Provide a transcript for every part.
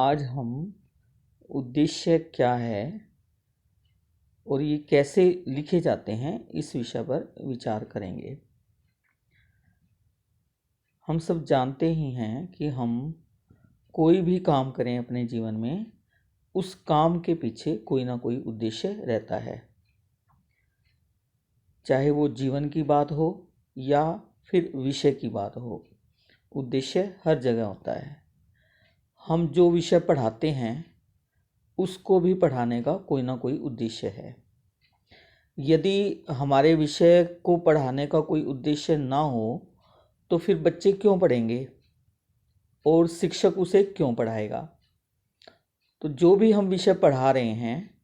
आज हम उद्देश्य क्या है और ये कैसे लिखे जाते हैं इस विषय पर विचार करेंगे। हम सब जानते ही हैं कि हम कोई भी काम करें अपने जीवन में, उस काम के पीछे कोई ना कोई उद्देश्य रहता है। चाहे वो जीवन की बात हो या फिर विषय की बात हो, उद्देश्य हर जगह होता है। हम जो विषय पढ़ाते हैं उसको भी पढ़ाने का कोई ना कोई उद्देश्य है। यदि हमारे विषय को पढ़ाने का कोई उद्देश्य ना हो तो फिर बच्चे क्यों पढ़ेंगे और शिक्षक उसे क्यों पढ़ाएगा। तो जो भी हम विषय पढ़ा रहे हैं,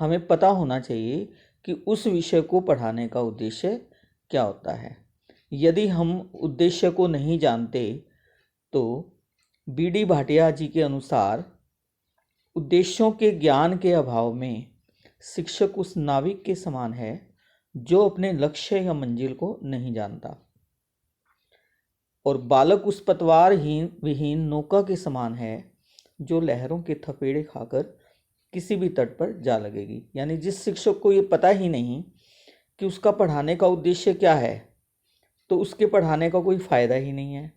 हमें पता होना चाहिए कि उस विषय को पढ़ाने का उद्देश्य क्या होता है। यदि हम उद्देश्य को नहीं जानते तो बी.डी. भाटिया जी के अनुसार उद्देश्यों के ज्ञान के अभाव में शिक्षक उस नाविक के समान है जो अपने लक्ष्य या मंजिल को नहीं जानता, और बालक उस पतवार विहीन नौका के समान है जो लहरों के थपेड़े खाकर किसी भी तट पर जा लगेगी। यानी जिस शिक्षक को ये पता ही नहीं कि उसका पढ़ाने का उद्देश्य क्या है, तो उसके पढ़ाने का कोई फ़ायदा ही नहीं है।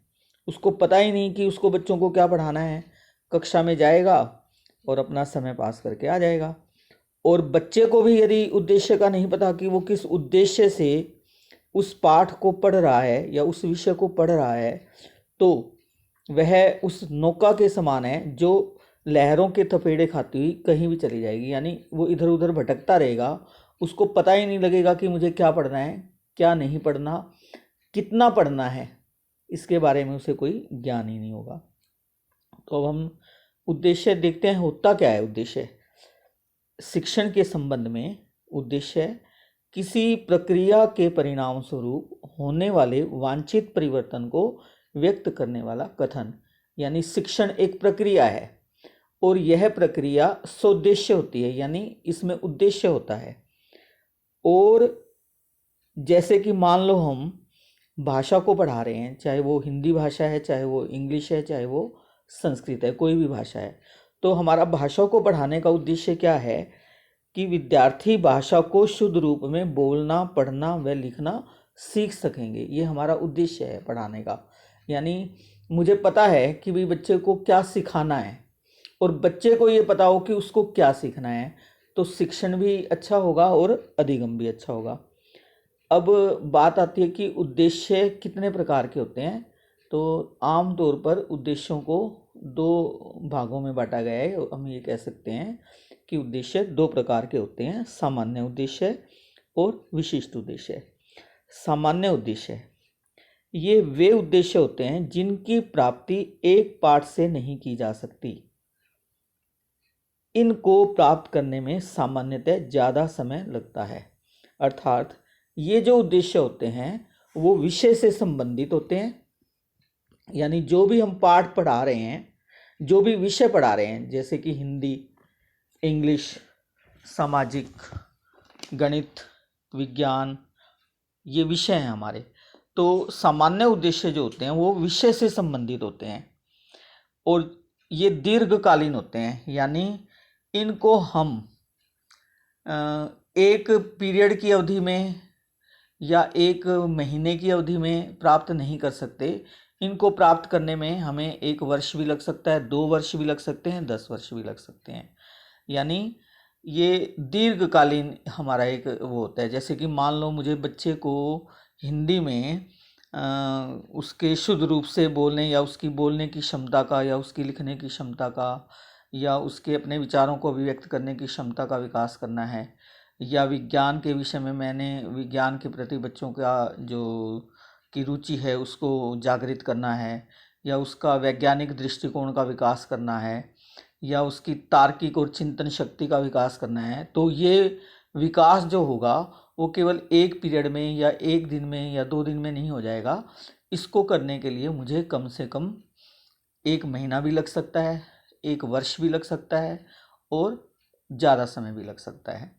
उसको पता ही नहीं कि उसको बच्चों को क्या पढ़ाना है। कक्षा में जाएगा और अपना समय पास करके आ जाएगा। और बच्चे को भी यदि उद्देश्य का नहीं पता कि वो किस उद्देश्य से उस पाठ को पढ़ रहा है या उस विषय को पढ़ रहा है, तो वह उस नौका के समान है जो लहरों के थपेड़े खाती हुई कहीं भी चली जाएगी। यानी वो इधर उधर भटकता रहेगा, उसको पता ही नहीं लगेगा कि मुझे क्या पढ़ना है, क्या नहीं पढ़ना, कितना पढ़ना है, इसके बारे में उसे कोई ज्ञान ही नहीं होगा। तो अब हम उद्देश्य देखते हैं, होता क्या है उद्देश्य। शिक्षण के संबंध में उद्देश्य किसी प्रक्रिया के परिणाम स्वरूप होने वाले वांछित परिवर्तन को व्यक्त करने वाला कथन। यानी शिक्षण एक प्रक्रिया है और यह प्रक्रिया सोद्देश्य होती है, यानी इसमें उद्देश्य होता है। और जैसे कि मान लो हम भाषा को पढ़ा रहे हैं, चाहे वो हिंदी भाषा है, चाहे वो इंग्लिश है, चाहे वो संस्कृत है, कोई भी भाषा है, तो हमारा भाषा को पढ़ाने का उद्देश्य क्या है कि विद्यार्थी भाषा को शुद्ध रूप में बोलना, पढ़ना व लिखना सीख सकेंगे। ये हमारा उद्देश्य है पढ़ाने का। यानी मुझे पता है कि भाई बच्चे को क्या सिखाना है और बच्चे को ये पता हो कि उसको क्या सीखना है, तो शिक्षण भी अच्छा होगा और अधिगम भी अच्छा होगा। अब बात आती है कि उद्देश्य कितने प्रकार के होते हैं। तो आम तौर पर उद्देश्यों को दो भागों में बांटा गया है। हम ये कह सकते हैं कि उद्देश्य दो प्रकार के होते हैं, सामान्य उद्देश्य और विशिष्ट उद्देश्य। सामान्य उद्देश्य ये वे उद्देश्य होते हैं जिनकी प्राप्ति एक पाठ से नहीं की जा सकती। इनको प्राप्त करने में सामान्यतः ज़्यादा समय लगता है। अर्थात ये जो उद्देश्य होते हैं वो विषय से संबंधित होते हैं। यानी जो भी हम पाठ पढ़ा रहे हैं, जो भी विषय पढ़ा रहे हैं, जैसे कि हिंदी, इंग्लिश, सामाजिक, गणित, विज्ञान, ये विषय हैं हमारे। तो सामान्य उद्देश्य जो होते हैं वो विषय से संबंधित होते हैं और ये दीर्घकालीन होते हैं। यानी इनको हम एक पीरियड की अवधि में या एक महीने की अवधि में प्राप्त नहीं कर सकते। इनको प्राप्त करने में हमें 1 वर्ष भी लग सकता है, 2 वर्ष भी लग सकते हैं, 10 वर्ष भी लग सकते हैं। यानी ये दीर्घकालीन हमारा एक वो होता है। जैसे कि मान लो मुझे बच्चे को हिंदी में उसके शुद्ध रूप से बोलने या उसकी बोलने की क्षमता का या उसकी लिखने की क्षमता का या उसके अपने विचारों को अभिव्यक्त करने की क्षमता का विकास करना है, या विज्ञान के विषय में मैंने विज्ञान के प्रति बच्चों का जो की रुचि है उसको जागृत करना है, या उसका वैज्ञानिक दृष्टिकोण का विकास करना है, या उसकी तार्किक और चिंतन शक्ति का विकास करना है, तो ये विकास जो होगा वो केवल एक पीरियड में या एक दिन में या 2 दिन में नहीं हो जाएगा। इसको करने के लिए मुझे कम से कम 1 महीना भी लग सकता है, 1 वर्ष भी लग सकता है और ज़्यादा समय भी लग सकता है।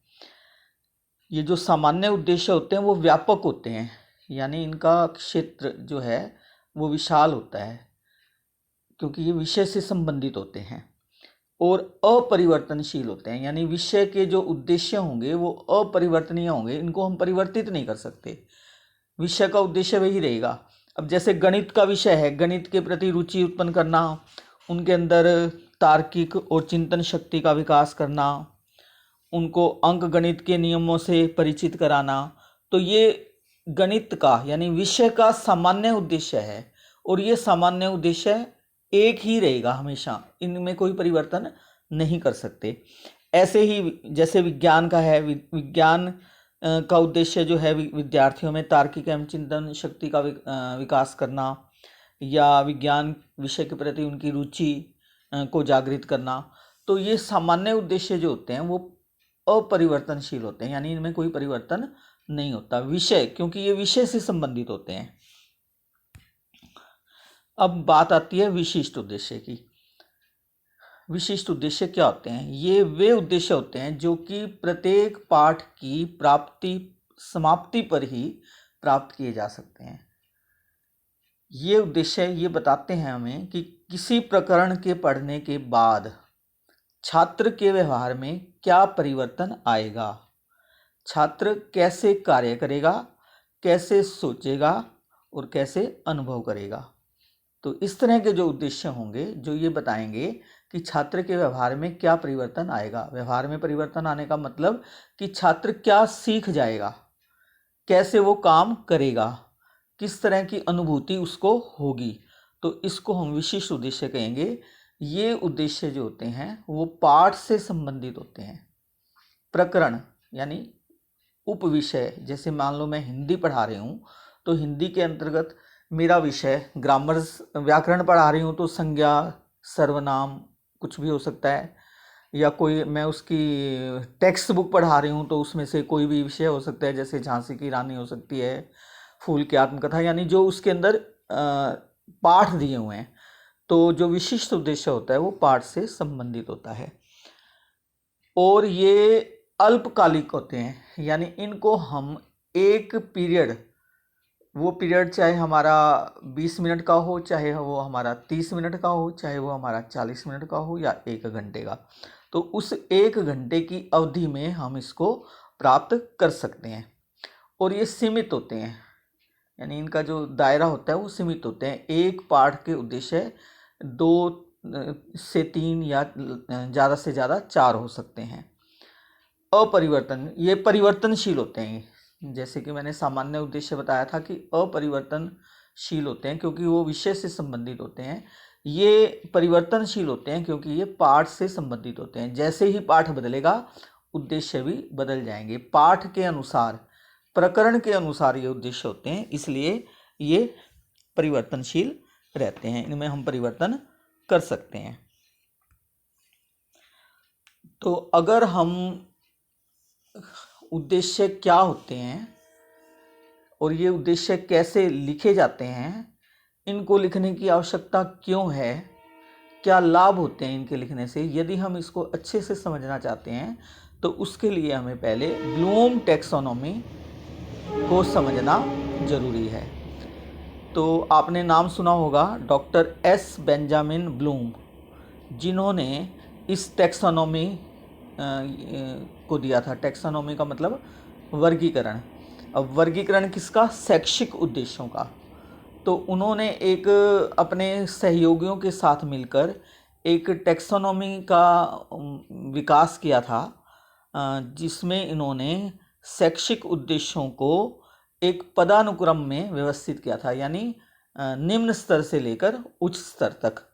ये जो सामान्य उद्देश्य होते हैं वो व्यापक होते हैं, यानी इनका क्षेत्र जो है वो विशाल होता है क्योंकि ये विषय से संबंधित होते हैं। और अपरिवर्तनशील होते हैं, यानी विषय के जो उद्देश्य होंगे वो अपरिवर्तनीय होंगे, इनको हम परिवर्तित नहीं कर सकते, विषय का उद्देश्य वही रहेगा। अब जैसे गणित का विषय है, गणित के प्रति रुचि उत्पन्न करना, उनके अंदर तार्किक और चिंतन शक्ति का विकास करना, उनको अंक गणित के नियमों से परिचित कराना, तो ये गणित का यानी विषय का सामान्य उद्देश्य है, और ये सामान्य उद्देश्य एक ही रहेगा हमेशा, इनमें कोई परिवर्तन नहीं कर सकते। ऐसे ही जैसे विज्ञान का है, विज्ञान का उद्देश्य जो है विद्यार्थियों में तार्किक एवं चिंतन शक्ति का विकास करना, या विज्ञान विषय के प्रति उनकी रुचि को जागृत करना, तो ये सामान्य उद्देश्य जो होते हैं वो अपरिवर्तनशील होते हैं, यानी इनमें कोई परिवर्तन नहीं होता। विषय, क्योंकि ये विषय से संबंधित होते हैं। अब बात आती है विशिष्ट उद्देश्य की। विशिष्ट उद्देश्य क्या होते हैं? ये वे उद्देश्य होते हैं जो कि प्रत्येक पाठ की प्राप्ति समाप्ति पर ही प्राप्त किए जा सकते हैं। ये उद्देश्य ये बताते हैं हमें कि किसी प्रकरण के पढ़ने के बाद छात्र के व्यवहार में क्या परिवर्तन आएगा, छात्र कैसे कार्य करेगा, कैसे सोचेगा और कैसे अनुभव करेगा। तो इस तरह के जो उद्देश्य होंगे जो ये बताएंगे कि छात्र के व्यवहार में क्या परिवर्तन आएगा। व्यवहार में परिवर्तन आने का मतलब कि छात्र क्या सीख जाएगा, कैसे वो काम करेगा, किस तरह की अनुभूति उसको होगी, तो इसको हम विशिष्ट उद्देश्य कहेंगे। ये उद्देश्य जो होते हैं वो पाठ से संबंधित होते हैं। प्रकरण यानी उपविषय, जैसे मान लो मैं हिंदी पढ़ा रही हूँ तो हिंदी के अंतर्गत मेरा विषय ग्रामर व्याकरण पढ़ा रही हूँ तो संज्ञा सर्वनाम कुछ भी हो सकता है, या कोई मैं उसकी टेक्स्ट बुक पढ़ा रही हूँ तो उसमें से कोई भी विषय हो सकता है, जैसे झांसी की रानी हो सकती है, फूल की आत्मकथा, यानी जो उसके अंदर पाठ दिए हुए हैं। तो जो विशिष्ट उद्देश्य होता है वो पाठ से संबंधित होता है, और ये अल्पकालिक होते हैं, यानी इनको हम एक पीरियड, वो पीरियड चाहे हमारा 20 मिनट का हो, चाहे वो हमारा 30 मिनट का हो, चाहे वो हमारा 40 मिनट का हो, या 1 घंटे का, तो उस 1 घंटे की अवधि में हम इसको प्राप्त कर सकते हैं। और ये सीमित होते हैं, यानी इनका जो दायरा होता है वो सीमित होते हैं। एक पाठ के उद्देश्य 2 से 3 या ज़्यादा से ज़्यादा 4 हो सकते हैं। अपरिवर्तन, ये परिवर्तनशील होते हैं। जैसे कि मैंने सामान्य उद्देश्य बताया था कि अपरिवर्तनशील होते हैं क्योंकि वो विषय से संबंधित होते हैं। ये परिवर्तनशील होते हैं क्योंकि ये पाठ से संबंधित होते हैं। जैसे ही पाठ बदलेगा उद्देश्य भी बदल जाएंगे। पाठ के अनुसार, प्रकरण के अनुसार ये उद्देश्य होते हैं, इसलिए ये परिवर्तनशील रहते हैं, इनमें हम परिवर्तन कर सकते हैं। तो अगर हम उद्देश्य क्या होते हैं और ये उद्देश्य कैसे लिखे जाते हैं, इनको लिखने की आवश्यकता क्यों है, क्या लाभ होते हैं इनके लिखने से, यदि हम इसको अच्छे से समझना चाहते हैं तो उसके लिए हमें पहले ब्लूम टैक्सोनॉमी को समझना जरूरी है। तो आपने नाम सुना होगा डॉक्टर एस बेंजामिन ब्लूम, जिन्होंने इस टैक्सोनॉमी को दिया था। टैक्सोनॉमी का मतलब वर्गीकरण। अब वर्गीकरण किसका? शैक्षिक उद्देश्यों का। तो उन्होंने एक अपने सहयोगियों के साथ मिलकर एक टैक्सोनॉमी का विकास किया था, जिसमें इन्होंने शैक्षिक उद्देश्यों को एक पदानुक्रम में व्यवस्थित किया था, यानी निम्न स्तर से लेकर उच्च स्तर तक,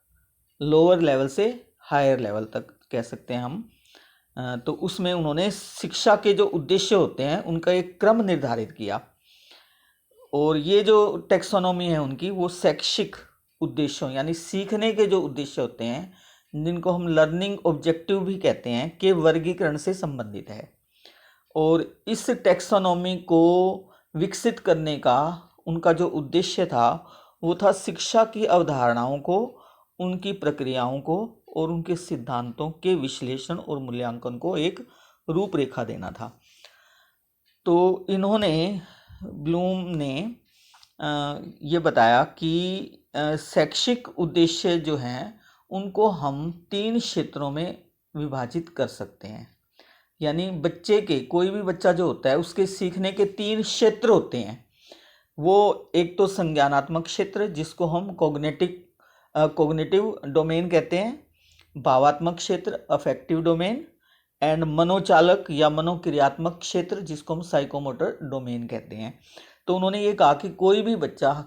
लोअर लेवल से हायर लेवल तक कह सकते हैं हम। तो उसमें उन्होंने शिक्षा के जो उद्देश्य होते हैं उनका एक क्रम निर्धारित किया, और ये जो टैक्सोनॉमी है उनकी वो शैक्षिक उद्देश्यों यानी सीखने के जो उद्देश्य होते हैं, जिनको हम लर्निंग ऑब्जेक्टिव भी कहते हैं, के वर्गीकरण से संबंधित है। और इस टैक्सोनॉमी को विकसित करने का उनका जो उद्देश्य था वो था शिक्षा की अवधारणाओं को, उनकी प्रक्रियाओं को और उनके सिद्धांतों के विश्लेषण और मूल्यांकन को एक रूपरेखा देना था। तो इन्होंने, ब्लूम ने ये बताया कि शैक्षिक उद्देश्य जो हैं उनको हम 3 क्षेत्रों में विभाजित कर सकते हैं। यानी बच्चे के, कोई भी बच्चा जो होता है उसके सीखने के 3 क्षेत्र होते हैं। वो एक तो संज्ञानात्मक क्षेत्र जिसको हम कॉग्निटिव डोमेन कहते हैं, भावात्मक क्षेत्र अफेक्टिव डोमेन, एंड मनोचालक या मनोक्रियात्मक क्षेत्र जिसको हम साइकोमोटर डोमेन कहते हैं। तो उन्होंने ये कहा कि कोई भी बच्चा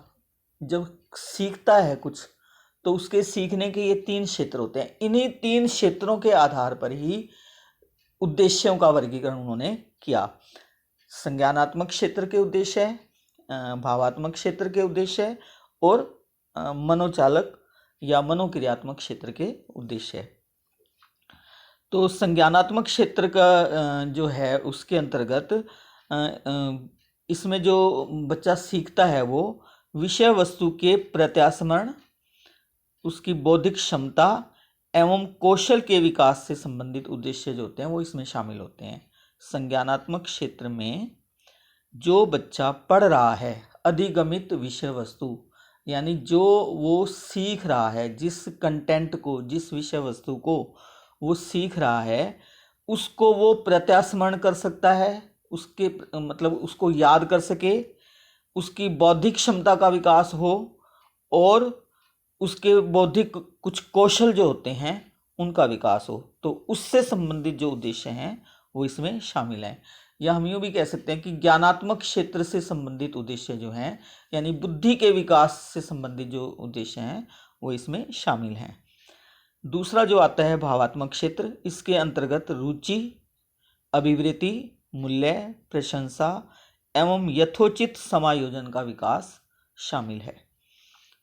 जब सीखता है कुछ तो उसके सीखने के ये 3 क्षेत्र होते हैं। इन्हीं 3 क्षेत्रों के आधार पर ही उद्देश्यों का वर्गीकरण उन्होंने किया। संज्ञानात्मक क्षेत्र के उद्देश्य है, भावात्मक क्षेत्र के उद्देश्य है और मनोचालक या मनोक्रियात्मक क्षेत्र के उद्देश्य है। तो संज्ञानात्मक क्षेत्र का जो है उसके अंतर्गत इसमें जो बच्चा सीखता है वो विषय वस्तु के प्रत्यास्मरण, उसकी बौद्धिक क्षमता एवं कौशल के विकास से संबंधित उद्देश्य जो होते हैं वो इसमें शामिल होते हैं। संज्ञानात्मक क्षेत्र में जो बच्चा पढ़ रहा है अधिगमित विषय वस्तु, यानी जो वो सीख रहा है, जिस कंटेंट को, जिस विषय वस्तु को वो सीख रहा है, उसको वो प्रत्यास्मरण कर सकता है, उसके मतलब उसको याद कर सके, उसकी बौद्धिक क्षमता का विकास हो और उसके बौद्धिक कुछ कौशल जो होते हैं उनका विकास हो। तो उससे संबंधित जो उद्देश्य हैं वो इसमें शामिल हैं। या हम यूँ भी कह सकते हैं कि ज्ञानात्मक क्षेत्र से संबंधित उद्देश्य जो हैं, यानी बुद्धि के विकास से संबंधित जो उद्देश्य हैं वो इसमें शामिल हैं। दूसरा जो आता है भावात्मक क्षेत्र, इसके अंतर्गत रुचि, अभिवृत्ति, मूल्य, प्रशंसा एवं यथोचित समायोजन का विकास शामिल है।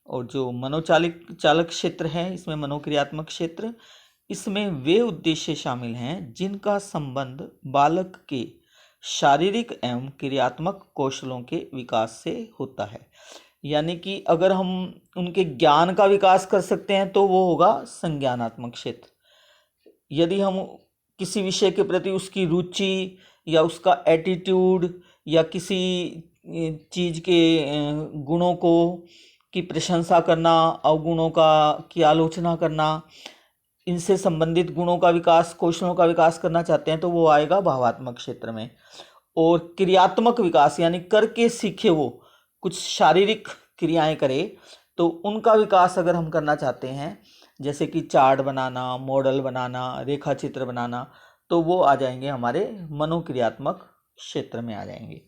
और जो मनोचालक क्षेत्र है, इसमें मनोक्रियात्मक क्षेत्र, इसमें वे उद्देश्य शामिल हैं जिनका संबंध बालक के शारीरिक एवं क्रियात्मक कौशलों के विकास से होता है। यानी कि अगर हम उनके ज्ञान का विकास कर सकते हैं तो वो होगा संज्ञानात्मक क्षेत्र। यदि हम किसी विषय के प्रति उसकी रुचि या उसका एटीट्यूड या किसी चीज़ के गुणों को की प्रशंसा करना, अवगुणों की आलोचना करना, इनसे संबंधित गुणों का विकास, कौशलों का विकास करना चाहते हैं तो वो आएगा भावात्मक क्षेत्र में। और क्रियात्मक विकास यानी करके सीखे, वो कुछ शारीरिक क्रियाएं करे तो उनका विकास अगर हम करना चाहते हैं, जैसे कि चार्ट बनाना, मॉडल बनाना, रेखा चित्र बनाना, तो वो आ जाएंगे हमारे मनोक्रियात्मक क्षेत्र में आ जाएंगे।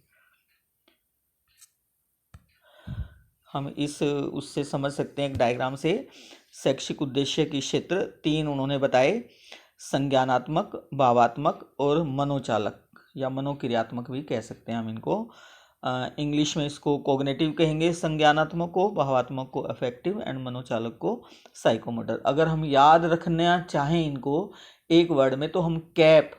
हम उससे समझ सकते हैं एक डायग्राम से, शैक्षिक उद्देश्य की क्षेत्र 3 उन्होंने बताए, संज्ञानात्मक, भावात्मक और मनोचालक या मनोक्रियात्मक भी कह सकते हैं हम इनको। इंग्लिश में इसको कॉग्निटिव कहेंगे, संज्ञानात्मक को, भावात्मक को अफेक्टिव एंड मनोचालक को साइकोमोटर। अगर हम याद रखना चाहें इनको एक वर्ड में तो हम cap,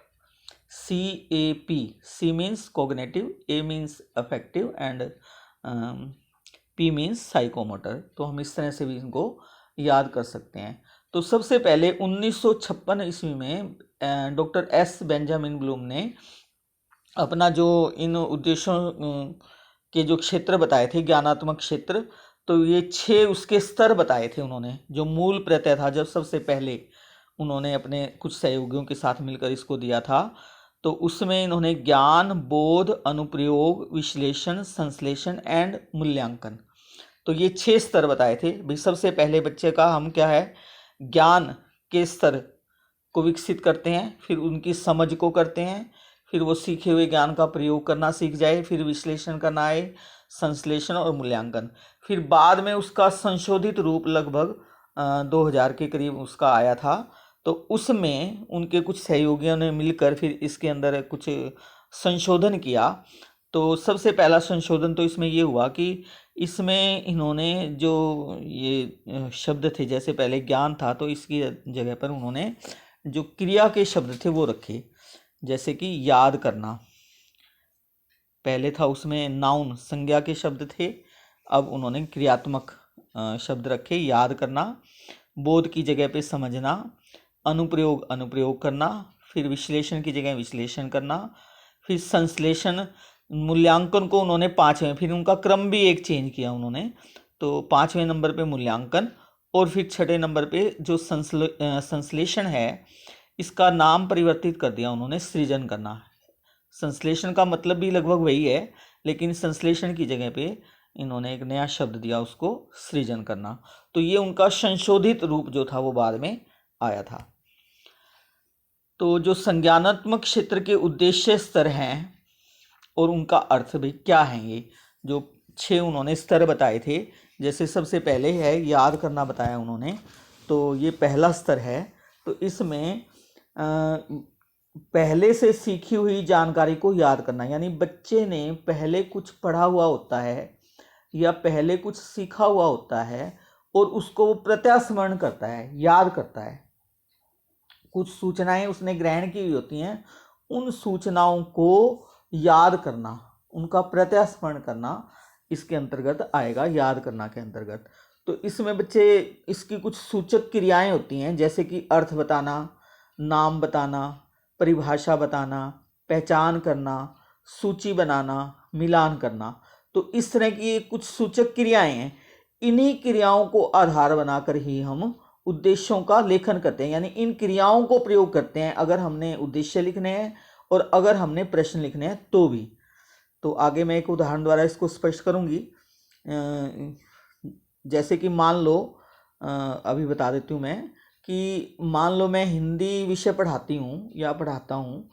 CAP, C means cognitive, A means affective and P means psychomotor, तो हम इस तरह से भी इनको याद कर सकते हैं। तो सबसे पहले 1956 ईस्वी में डॉक्टर S बेंजामिन ब्लूम ने अपना जो इन उद्देश्यों के जो क्षेत्र बताए थे, ज्ञानात्मक क्षेत्र, तो ये 6 उसके स्तर बताए थे उन्होंने। जो मूल प्रत्यय था, जब सबसे पहले उन्होंने अपने कुछ सहयोगियों के साथ मिलकर इसको दिया था, तो उसमें इन्होंने ज्ञान, बोध, अनुप्रयोग, विश्लेषण, संश्लेषण एंड मूल्यांकन, तो ये 6 स्तर बताए थे। भाई सबसे पहले बच्चे का हम क्या है, ज्ञान के स्तर को विकसित करते हैं, फिर उनकी समझ को करते हैं, फिर वो सीखे हुए ज्ञान का प्रयोग करना सीख जाए, फिर विश्लेषण करना आए, संश्लेषण और मूल्यांकन, फिर बाद में उसका संशोधित रूप लगभग 2000 के करीब उसका आया था। तो उसमें उनके कुछ सहयोगियों ने मिलकर फिर इसके अंदर कुछ संशोधन किया। तो सबसे पहला संशोधन तो इसमें ये हुआ कि इसमें इन्होंने जो ये शब्द थे, जैसे पहले ज्ञान था तो इसकी जगह पर उन्होंने जो क्रिया के शब्द थे वो रखे, जैसे कि याद करना। पहले था उसमें नाउन, संज्ञा के शब्द थे, अब उन्होंने क्रियात्मक शब्द रखे, याद करना, बोध की जगह पे समझना, अनुप्रयोग करना, फिर विश्लेषण की जगह विश्लेषण करना, फिर संश्लेषण, मूल्यांकन को उन्होंने 5वें, फिर उनका क्रम भी एक चेंज किया उन्होंने, तो 5वें नंबर पे मूल्यांकन और फिर छठे नंबर पे जो संश्लेषण है, इसका नाम परिवर्तित कर दिया उन्होंने सृजन करना। संश्लेषण का मतलब भी लगभग वही है, लेकिन संश्लेषण की जगह पे इन्होंने एक नया शब्द दिया, उसको सृजन करना। तो ये उनका संशोधित रूप जो था वो बाद में आया था। तो जो संज्ञानात्मक क्षेत्र के उद्देश्य स्तर हैं और उनका अर्थ भी क्या है, ये जो 6 उन्होंने स्तर बताए थे। जैसे सबसे पहले है याद करना बताया उन्होंने, तो ये पहला स्तर है। तो इसमें पहले से सीखी हुई जानकारी को याद करना, यानी बच्चे ने पहले कुछ पढ़ा हुआ होता है या पहले कुछ सीखा हुआ होता है और उसको वो प्रत्यास्मरण करता है, याद करता है। कुछ सूचनाएं उसने ग्रहण की हुई होती हैं, उन सूचनाओं को याद करना, उनका प्रत्यास्मरण करना इसके अंतर्गत आएगा, याद करना के अंतर्गत। तो इसमें बच्चे इसकी कुछ सूचक क्रियाएं होती हैं, जैसे कि अर्थ बताना, नाम बताना, परिभाषा बताना, पहचान करना, सूची बनाना, मिलान करना। तो इस तरह की कुछ सूचक क्रियाएं हैं। इन्हीं क्रियाओं को आधार बनाकर ही हम उद्देश्यों का लेखन करते हैं, यानी इन क्रियाओं को प्रयोग करते हैं अगर हमने उद्देश्य लिखने हैं और अगर हमने प्रश्न लिखने हैं तो भी। तो आगे मैं एक उदाहरण द्वारा इसको स्पष्ट करूंगी। जैसे कि मान लो, अभी बता देती हूँ मैं कि मान लो मैं हिंदी विषय पढ़ाती हूँ या पढ़ाता हूँ,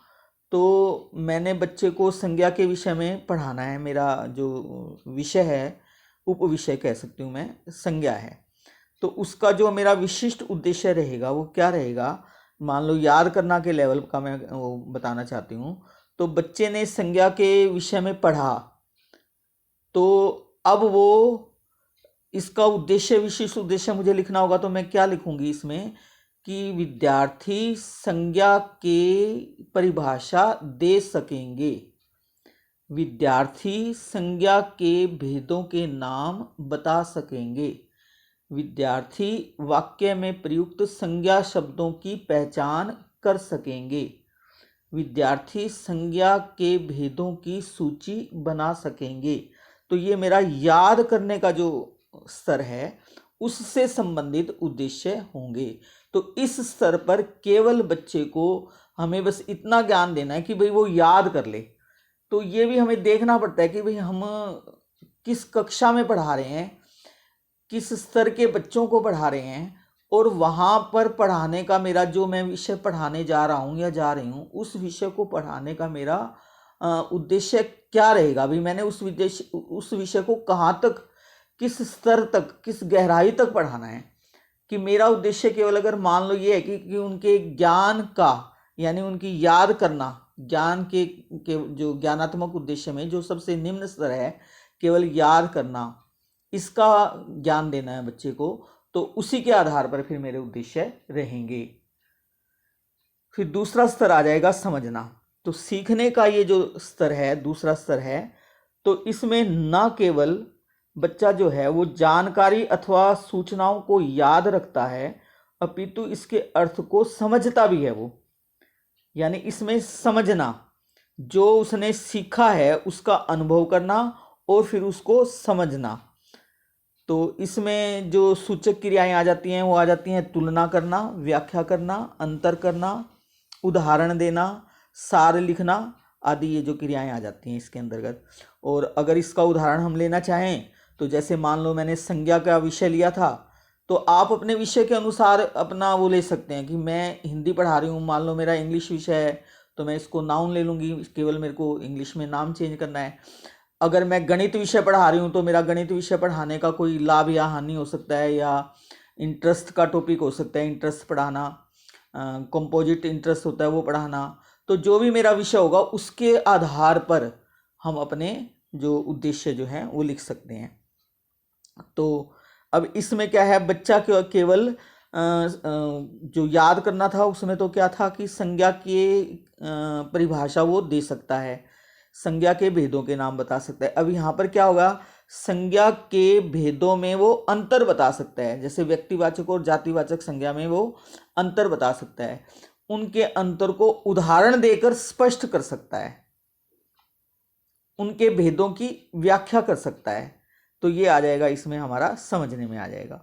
तो मैंने बच्चे को संज्ञा के विषय में पढ़ाना है। मेरा जो विषय है, उपविषय कह सकती हूँ मैं, संज्ञा है। तो उसका जो मेरा विशिष्ट उद्देश्य रहेगा वो क्या रहेगा, मान लो याद करना के लेवल का मैं वो बताना चाहती हूँ। तो बच्चे ने संज्ञा के विषय में पढ़ा, तो अब वो इसका उद्देश्य, विशिष्ट उद्देश्य मुझे लिखना होगा। तो मैं क्या लिखूंगी इसमें कि विद्यार्थी संज्ञा के परिभाषा दे सकेंगे, विद्यार्थी संज्ञा के भेदों के नाम बता सकेंगे, विद्यार्थी वाक्य में प्रयुक्त संज्ञा शब्दों की पहचान कर सकेंगे, विद्यार्थी संज्ञा के भेदों की सूची बना सकेंगे। तो ये मेरा याद करने का जो स्तर है उससे संबंधित उद्देश्य होंगे। तो इस स्तर पर केवल बच्चे को हमें बस इतना ज्ञान देना है कि भाई वो याद कर ले। तो ये भी हमें देखना पड़ता है कि भाई हम किस कक्षा में पढ़ा रहे हैं, किस स्तर के बच्चों को पढ़ा रहे हैं, और वहाँ पर पढ़ाने का मेरा जो मैं विषय पढ़ाने जा रहा हूँ या जा रही हूँ, उस विषय को पढ़ाने का मेरा उद्देश्य क्या रहेगा। अभी मैंने उस विषय को कहाँ तक, किस स्तर तक, किस गहराई तक पढ़ाना है। कि मेरा उद्देश्य केवल अगर मान लो ये है कि उनके ज्ञान का, यानी उनकी याद करना, ज्ञान के जो ज्ञानात्मक उद्देश्य में जो सबसे निम्न स्तर है, केवल याद करना, इसका ज्ञान देना है बच्चे को, तो उसी के आधार पर फिर मेरे उद्देश्य रहेंगे। फिर दूसरा स्तर आ जाएगा समझना। तो सीखने का ये जो स्तर है, दूसरा स्तर है, तो इसमें न केवल बच्चा जो है वो जानकारी अथवा सूचनाओं को याद रखता है, अपितु इसके अर्थ को समझता भी है वो। यानी इसमें समझना, जो उसने सीखा है उसका अनुभव करना और फिर उसको समझना। तो इसमें जो सूचक क्रियाएं आ जाती हैं वो आ जाती हैं तुलना करना, व्याख्या करना, अंतर करना, उदाहरण देना, सार लिखना आदि, ये जो क्रियाएं आ जाती हैं इसके अंतर्गत। और अगर इसका उदाहरण हम लेना चाहें तो जैसे मान लो मैंने संज्ञा का विषय लिया था, तो आप अपने विषय के अनुसार अपना वो ले सकते हैं कि मैं हिंदी पढ़ा रही हूँ, मान लो मेरा इंग्लिश विषय है तो मैं इसको नाउन ले लूँगी, केवल मेरे को इंग्लिश में नाम चेंज करना है। अगर मैं गणित विषय पढ़ा रही हूँ तो मेरा गणित विषय पढ़ाने का कोई लाभ या हानि हो सकता है, या इंटरेस्ट का टॉपिक हो सकता है, इंटरेस्ट पढ़ाना, कंपोजिट इंटरेस्ट होता है वो पढ़ाना। तो जो भी मेरा विषय होगा उसके आधार पर हम अपने जो उद्देश्य जो हैं वो लिख सकते हैं। तो अब इसमें क्या है, बच्चा केवल जो याद करना था उसमें तो क्या था कि संज्ञा के परिभाषा वो दे सकता है, संज्ञा के भेदों के नाम बता सकता है। अब यहाँ पर क्या होगा, संज्ञा के भेदों में वो अंतर बता सकता है। जैसे व्यक्तिवाचक और जातिवाचक संज्ञा में वो अंतर बता सकता है, उनके अंतर को उदाहरण देकर स्पष्ट कर सकता है, उनके भेदों की व्याख्या कर सकता है। तो ये आ जाएगा इसमें, हमारा समझने में आ जाएगा।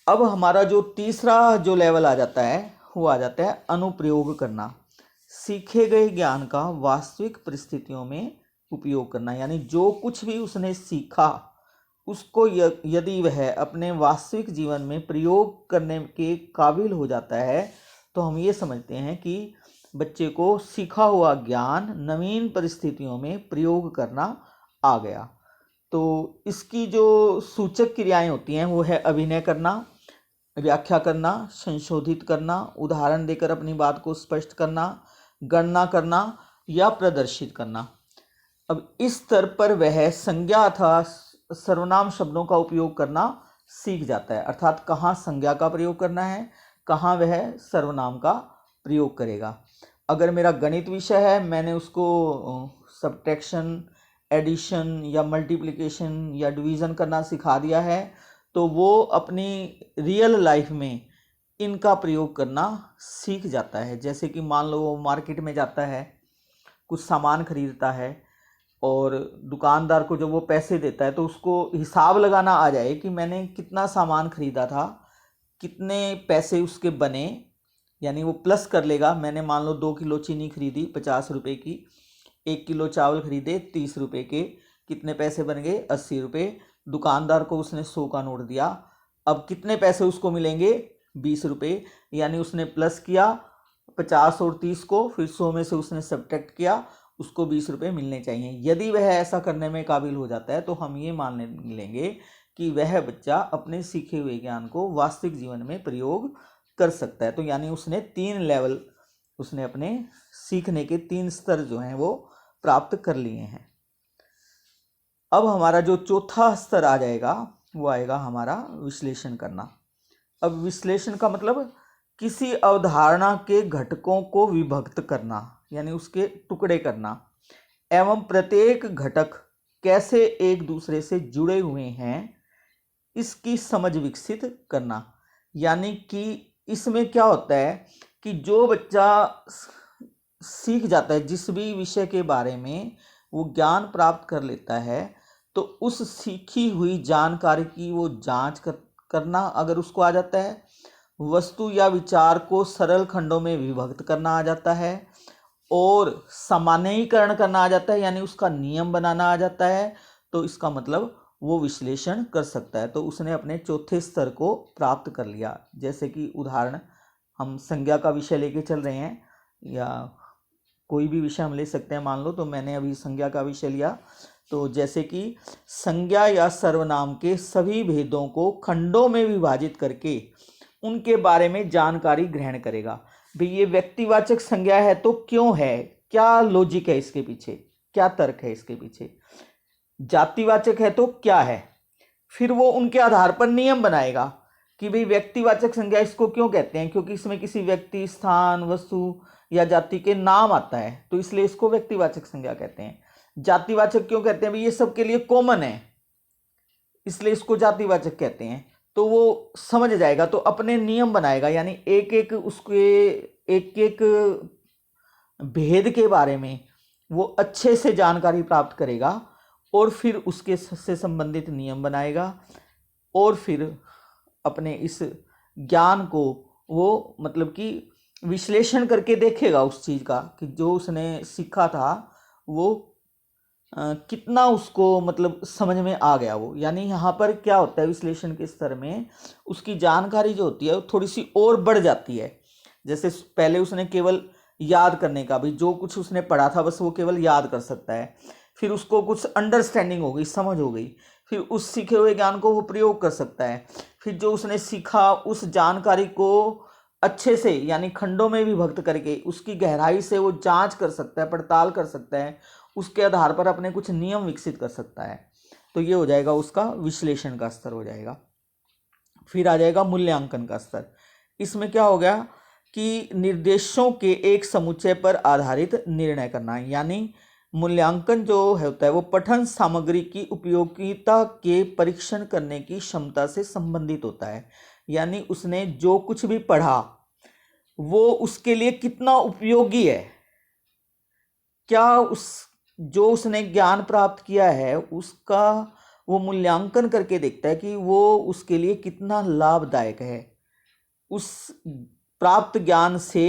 अब हमारा जो तीसरा जो लेवल आ जाता है वो आ जाता है अनुप्रयोग करना। सीखे गए ज्ञान का वास्तविक परिस्थितियों में उपयोग करना, यानी जो कुछ भी उसने सीखा उसको यदि वह अपने वास्तविक जीवन में प्रयोग करने के काबिल हो जाता है तो हम ये समझते हैं कि बच्चे को सीखा हुआ ज्ञान नवीन परिस्थितियों में प्रयोग करना आ गया। तो इसकी जो सूचक क्रियाएं होती हैं वो है अभिनय करना, व्याख्या करना, संशोधित करना, उदाहरण देकर अपनी बात को स्पष्ट करना, गणना करना या प्रदर्शित करना। अब इस स्तर पर वह संज्ञा अथवा सर्वनाम शब्दों का उपयोग करना सीख जाता है, अर्थात कहाँ संज्ञा का प्रयोग करना है, कहाँ वह सर्वनाम का प्रयोग करेगा। अगर मेरा गणित विषय है, मैंने उसको सब्ट्रैक्शन, एडिशन या मल्टीप्लिकेशन या डिवीज़न करना सिखा दिया है, तो वो अपनी रियल लाइफ में इनका प्रयोग करना सीख जाता है। जैसे कि मान लो वो मार्केट में जाता है, कुछ सामान खरीदता है और दुकानदार को जब वो पैसे देता है तो उसको हिसाब लगाना आ जाए कि मैंने कितना सामान खरीदा था, कितने पैसे उसके बने, यानी वो प्लस कर लेगा। मैंने मान लो 2 किलो चीनी खरीदी 50 रुपये की, 1 किलो चावल खरीदे 30 रुपये के, कितने पैसे बन गए 80 रुपये। दुकानदार को उसने 100 का नोट दिया, अब कितने पैसे उसको मिलेंगे 20 रुपये, यानी उसने प्लस किया 50 और 30 को, फिर 100 में से उसने सब्ट्रैक्ट किया, उसको 20 रुपये मिलने चाहिए। यदि वह ऐसा करने में काबिल हो जाता है तो हम ये मान लेंगे कि वह बच्चा अपने सीखे हुए ज्ञान को वास्तविक जीवन में प्रयोग कर सकता है। तो यानी उसने 3 लेवल, उसने अपने सीखने के 3 स्तर जो हैं वो प्राप्त कर लिए हैं। अब हमारा जो चौथा स्तर आ जाएगा वो आएगा हमारा विश्लेषण करना। अब विश्लेषण का मतलब किसी अवधारणा के घटकों को विभक्त करना, यानी उसके टुकड़े करना, एवं प्रत्येक घटक कैसे एक दूसरे से जुड़े हुए हैं इसकी समझ विकसित करना। यानी कि इसमें क्या होता है कि जो बच्चा सीख जाता है, जिस भी विषय के बारे में वो ज्ञान प्राप्त कर लेता है, तो उस सीखी हुई जानकारी की वो जांच करना अगर उसको आ जाता है, वस्तु या विचार को सरल खंडों में विभक्त करना आ जाता है, और सामान्यीकरण करना आ जाता है, यानी उसका नियम बनाना आ जाता है, तो इसका मतलब वो विश्लेषण कर सकता है। तो उसने अपने चौथे स्तर को प्राप्त कर लिया। जैसे कि उदाहरण, हम संज्ञा का विषय लेके चल रहे हैं या कोई भी विषय हम ले सकते हैं। मान लो तो मैंने अभी संज्ञा का विषय लिया, तो जैसे कि संज्ञा या सर्वनाम के सभी भेदों को खंडों में विभाजित करके उनके बारे में जानकारी ग्रहण करेगा। भाई ये व्यक्तिवाचक संज्ञा है तो क्यों है, क्या लॉजिक है इसके पीछे, क्या तर्क है इसके पीछे। जातिवाचक है तो क्या है, फिर वो उनके आधार पर नियम बनाएगा कि भाई व्यक्तिवाचक संज्ञा इसको क्यों कहते हैं, क्योंकि इसमें किसी व्यक्ति, स्थान, वस्तु या जाति के नाम आता है तो इसलिए इसको व्यक्तिवाचक संज्ञा कहते हैं। जातिवाचक क्यों कहते हैं, भाई ये सबके लिए कॉमन है इसलिए इसको जातिवाचक कहते हैं। तो वो समझ जाएगा तो अपने नियम बनाएगा, यानी एक एक उसके एक एक भेद के बारे में वो अच्छे से जानकारी प्राप्त करेगा और फिर उसके से संबंधित नियम बनाएगा, और फिर अपने इस ज्ञान को वो मतलब कि विश्लेषण करके देखेगा उस चीज़ का कि जो उसने सीखा था वो कितना उसको मतलब समझ में आ गया वो। यानी यहाँ पर क्या होता है, विश्लेषण के स्तर में उसकी जानकारी जो होती है वो थोड़ी सी और बढ़ जाती है। जैसे पहले उसने केवल याद करने का, भाई जो कुछ उसने पढ़ा था बस वो केवल याद कर सकता है, फिर उसको कुछ अंडरस्टैंडिंग हो गई, समझ हो गई, फिर उस सीखे हुए ज्ञान को वो प्रयोग कर सकता है। फिर जो उसने सीखा उस जानकारी को अच्छे से यानी खंडों में विभक्त करके उसकी गहराई से वो जांच कर सकता है, पड़ताल कर सकता है, उसके आधार पर अपने कुछ नियम विकसित कर सकता है। तो ये हो जाएगा उसका विश्लेषण का स्तर हो जाएगा। फिर आ जाएगा मूल्यांकन का स्तर। इसमें क्या हो गया कि निर्देशों के एक समुच्चय पर आधारित निर्णय करना, यानी मूल्यांकन जो होता है वो पठन सामग्री की उपयोगिता के परीक्षण करने की क्षमता से संबंधित होता है। यानी उसने जो कुछ भी पढ़ा वो उसके लिए कितना उपयोगी है, क्या उस जो उसने ज्ञान प्राप्त किया है उसका वो मूल्यांकन करके देखता है कि वो उसके लिए कितना लाभदायक है, उस प्राप्त ज्ञान से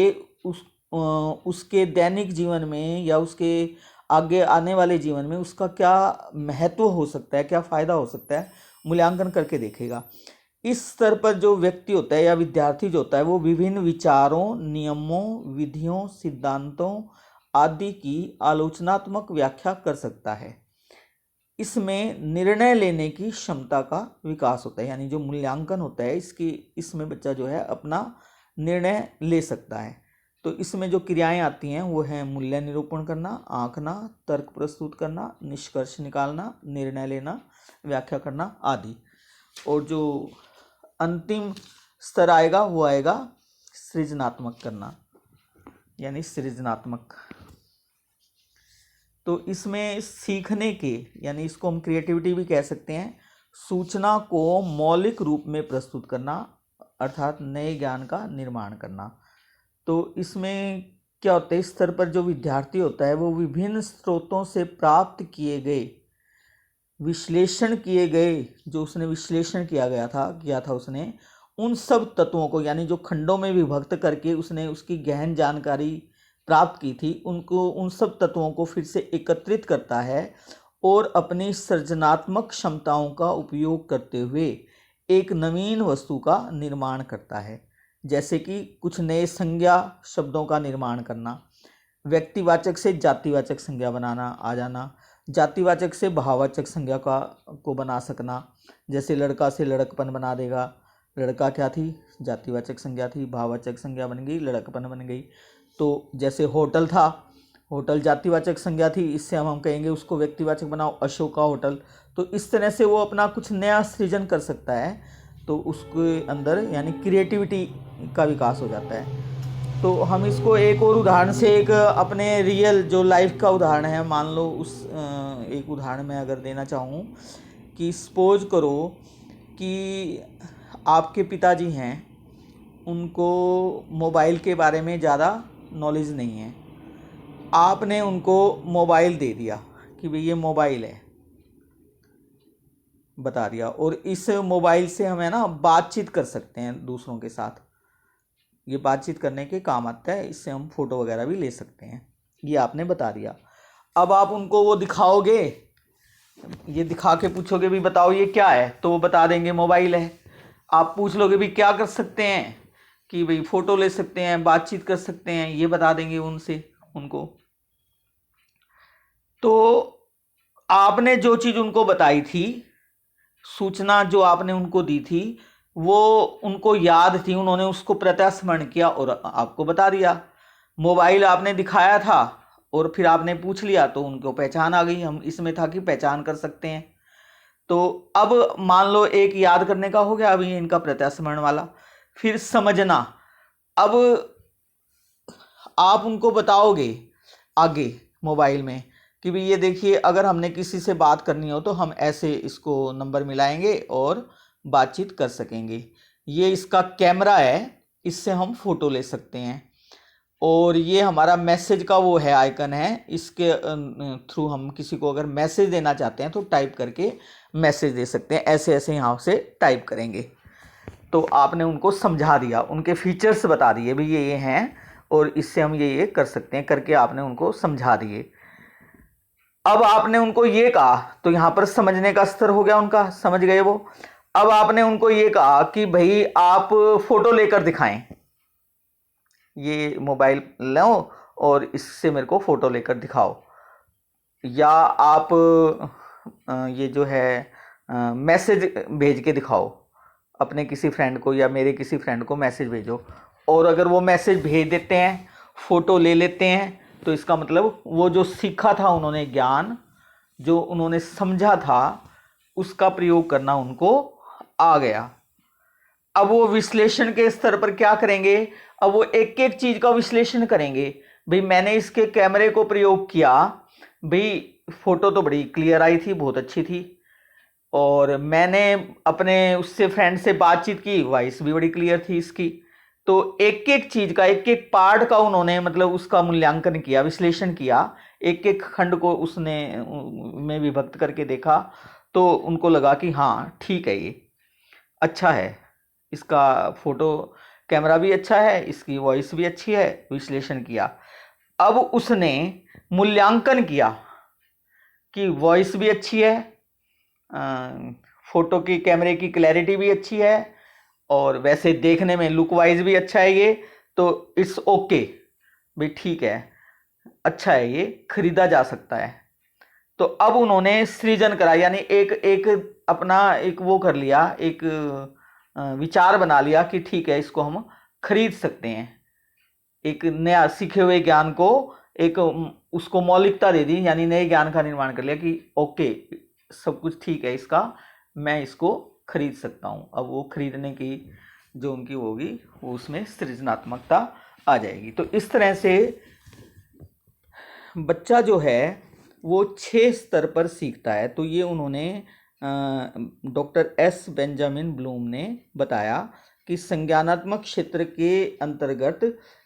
उसके दैनिक जीवन में या उसके आगे आने वाले जीवन में उसका क्या महत्व हो सकता है, क्या फ़ायदा हो सकता है, मूल्यांकन करके देखेगा। इस स्तर पर जो व्यक्ति होता है या विद्यार्थी जो होता है वो विभिन्न विचारों, नियमों, विधियों, सिद्धांतों आदि की आलोचनात्मक व्याख्या कर सकता है। इसमें निर्णय लेने की क्षमता का विकास होता है, यानी जो मूल्यांकन होता है इसमें बच्चा जो है अपना निर्णय ले सकता है। तो इसमें जो क्रियाएं आती हैं वो है मूल्य निरूपण करना, आंकना, तर्क प्रस्तुत करना, निष्कर्ष निकालना, निर्णय लेना, व्याख्या करना आदि। और जो अंतिम स्तर आएगा वो आएगा सृजनात्मक करना, यानी सृजनात्मक। तो इसमें सीखने के, यानी इसको हम क्रिएटिविटी भी कह सकते हैं, सूचना को मौलिक रूप में प्रस्तुत करना, अर्थात नए ज्ञान का निर्माण करना। तो इसमें क्या होता है, इस स्तर पर जो विद्यार्थी होता है वो विभिन्न स्रोतों से प्राप्त किए गए, विश्लेषण किए गए, जो उसने विश्लेषण किया था उसने उन सब तत्वों को, यानी जो खंडों में विभक्त करके उसने उसकी गहन जानकारी प्राप्त की थी, उन सब तत्वों को फिर से एकत्रित करता है और अपनी सृजनात्मक क्षमताओं का उपयोग करते हुए एक नवीन वस्तु का निर्माण करता है। जैसे कि कुछ नए संज्ञा शब्दों का निर्माण करना, व्यक्तिवाचक से जातिवाचक संज्ञा बनाना आ जाना, जातिवाचक से भाववाचक संज्ञा को बना सकना। जैसे लड़का से लड़कपन बना देगा, लड़का क्या थी, जातिवाचक संज्ञा थी, भाववाचक संज्ञा बन गई, लड़कपन बन गई। तो जैसे होटल था, होटल जातिवाचक संज्ञा थी, इससे हम कहेंगे उसको व्यक्तिवाचक बनाओ, अशोका होटल। तो इस तरह से वो अपना कुछ नया सृजन कर सकता है, तो उसके अंदर यानी क्रिएटिविटी का विकास हो जाता है। तो हम इसको एक और उदाहरण से, एक अपने रियल जो लाइफ का उदाहरण है, मान लो उस एक उदाहरण में अगर देना चाहूँ कि सपोज करो कि आपके पिताजी हैं, उनको मोबाइल के बारे में ज़्यादा नॉलेज नहीं है, आपने उनको मोबाइल दे दिया कि भाई ये मोबाइल है, बता दिया, और इस मोबाइल से हमें ना बातचीत कर सकते हैं दूसरों के साथ, ये बातचीत करने के काम आता है, इससे हम फोटो वगैरह भी ले सकते हैं, ये आपने बता दिया। अब आप उनको वो दिखाओगे, ये दिखा के पूछोगे भी बताओ ये क्या है, तो वो बता देंगे मोबाइल है। आप पूछ लोगे भी क्या कर सकते हैं, कि भाई फ़ोटो ले सकते हैं, बातचीत कर सकते हैं, ये बता देंगे उनको। तो आपने जो चीज़ उनको बताई थी, सूचना जो आपने उनको दी थी, वो उनको याद थी, उन्होंने उसको प्रत्यास्मरण किया और आपको बता दिया। मोबाइल आपने दिखाया था और फिर आपने पूछ लिया तो उनको पहचान आ गई, हम इसमें था कि पहचान कर सकते हैं। तो अब मान लो एक याद करने का हो गया अभी इनका प्रत्यास्मरण वाला। फिर समझना, अब आप उनको बताओगे आगे मोबाइल में कि भाई ये देखिए, अगर हमने किसी से बात करनी हो तो हम ऐसे इसको नंबर मिलाएंगे और बातचीत कर सकेंगे, ये इसका कैमरा है, इससे हम फ़ोटो ले सकते हैं, और ये हमारा मैसेज का वो है आइकन है, इसके थ्रू हम किसी को अगर मैसेज देना चाहते हैं तो टाइप करके मैसेज दे सकते हैं, ऐसे ऐसे यहाँ से टाइप करेंगे। तो आपने उनको समझा दिया, उनके फीचर्स बता दिए भी ये हैं और इससे हम ये कर सकते हैं, करके आपने उनको समझा दिए। अब आपने उनको ये कहा तो यहाँ पर समझने का स्तर हो गया उनका, समझ गए वो। अब आपने उनको ये कहा कि भाई आप फोटो लेकर दिखाएं, ये मोबाइल लो और इससे मेरे को फ़ोटो लेकर दिखाओ, या आप ये जो है मैसेज भेज के दिखाओ अपने किसी फ्रेंड को, या मेरे किसी फ्रेंड को मैसेज भेजो। और अगर वो मैसेज भेज देते हैं, फ़ोटो ले लेते हैं, तो इसका मतलब वो जो सीखा था उन्होंने ज्ञान, जो उन्होंने समझा था, उसका प्रयोग करना उनको आ गया। अब वो विश्लेषण के स्तर पर क्या करेंगे, अब वो एक एक चीज़ का विश्लेषण करेंगे। भाई मैंने इसके कैमरे को प्रयोग किया, भाई फ़ोटो तो बड़ी क्लियर आई थी, बहुत अच्छी थी, और मैंने अपने उससे फ्रेंड से बातचीत की, वॉइस भी बड़ी क्लियर थी इसकी। तो एक एक चीज़ का, एक एक पार्ट का उन्होंने मतलब उसका मूल्यांकन किया, विश्लेषण किया, एक एक खंड को उसने में विभक्त करके देखा। तो उनको लगा कि हाँ ठीक है, ये अच्छा है, इसका फोटो कैमरा भी अच्छा है, इसकी वॉइस भी अच्छी है, विश्लेषण किया। अब उसने मूल्यांकन किया कि वॉइस भी अच्छी है, फोटो की कैमरे की क्लैरिटी भी अच्छी है, और वैसे देखने में लुक वाइज भी अच्छा है ये, तो इट्स ओके भाई, ठीक है, अच्छा है, ये खरीदा जा सकता है। तो अब उन्होंने सृजन करा, यानी एक एक अपना एक वो कर लिया, एक विचार बना लिया कि ठीक है, इसको हम खरीद सकते हैं। एक नया सीखे हुए ज्ञान को एक उसको मौलिकता दे दी, यानी नए ज्ञान का निर्माण कर लिया कि ओके, सब कुछ ठीक है इसका, मैं इसको खरीद सकता हूँ। अब वो खरीदने की जो उनकी होगी, वो उसमें सृजनात्मकता आ जाएगी। तो इस तरह से बच्चा जो है वो 6 स्तर पर सीखता है। तो ये उन्होंने डॉक्टर एस बेंजामिन ब्लूम ने बताया कि संज्ञानात्मक क्षेत्र के अंतर्गत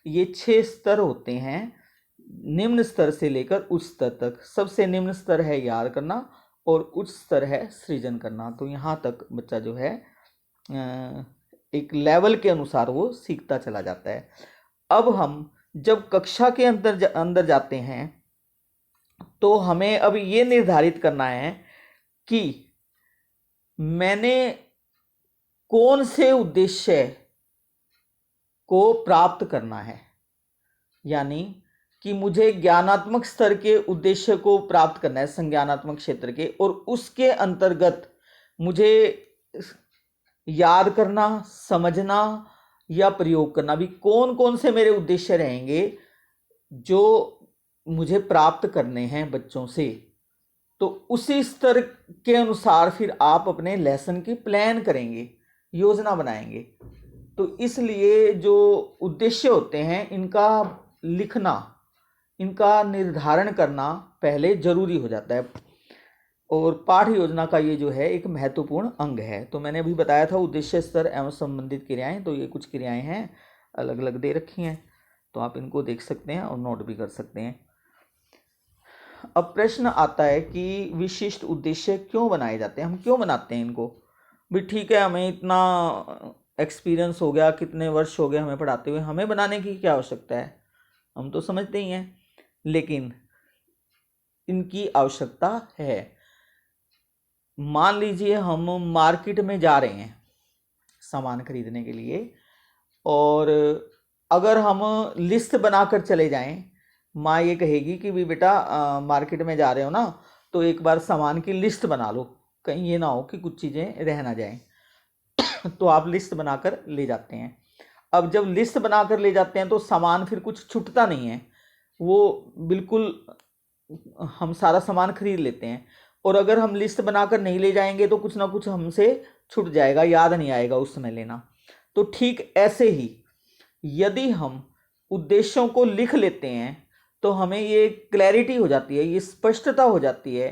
ये 6 स्तर होते हैं, निम्न स्तर से लेकर उच्च स्तर तक। सबसे निम्न स्तर है याद करना और उच्च स्तर है सृजन करना। तो यहाँ तक बच्चा जो है एक लेवल के अनुसार वो सीखता चला जाता है। अब हम जब कक्षा के अंदर जाते हैं तो हमें अब ये निर्धारित करना है कि मैंने कौन से उद्देश्य को प्राप्त करना है, यानी कि मुझे ज्ञानात्मक स्तर के उद्देश्य को प्राप्त करना है संज्ञानात्मक क्षेत्र के, और उसके अंतर्गत मुझे याद करना, समझना या प्रयोग करना भी कौन कौन से मेरे उद्देश्य रहेंगे जो मुझे प्राप्त करने हैं बच्चों से। तो उसी स्तर के अनुसार फिर आप अपने लेसन की प्लान करेंगे, योजना बनाएंगे। तो इसलिए जो उद्देश्य होते हैं इनका लिखना, इनका निर्धारण करना पहले जरूरी हो जाता है, और पाठ योजना का ये जो है एक महत्वपूर्ण अंग है। तो मैंने अभी बताया था उद्देश्य स्तर एवं संबंधित क्रियाएं, तो ये कुछ क्रियाएं हैं अलग अलग दे रखी हैं, तो आप इनको देख सकते हैं और नोट भी कर सकते हैं। अब प्रश्न आता है कि विशिष्ट उद्देश्य क्यों बनाए जाते हैं, हम क्यों बनाते हैं इनको। भी ठीक है, हमें इतना एक्सपीरियंस हो गया, कितने वर्ष हो गए हमें पढ़ाते हुए, हमें बनाने की क्या आवश्यकता है, हम तो समझते ही हैं, लेकिन इनकी आवश्यकता है। मान लीजिए हम मार्केट में जा रहे हैं सामान खरीदने के लिए, और अगर हम लिस्ट बनाकर चले जाएं, माँ ये कहेगी कि भी बेटा मार्केट में जा रहे हो ना, तो एक बार सामान की लिस्ट बना लो, कहीं ये ना हो कि कुछ चीज़ें रह ना जाएं। तो आप लिस्ट बनाकर ले जाते हैं। अब जब लिस्ट बनाकर ले जाते हैं तो सामान फिर कुछ छूटता नहीं है, वो बिल्कुल हम सारा सामान खरीद लेते हैं। और अगर हम लिस्ट बनाकर नहीं ले जाएंगे तो कुछ ना कुछ हमसे छूट जाएगा, याद नहीं आएगा उस समय लेना। तो ठीक ऐसे ही यदि हम उद्देश्यों को लिख लेते हैं तो हमें ये क्लैरिटी हो जाती है, ये स्पष्टता हो जाती है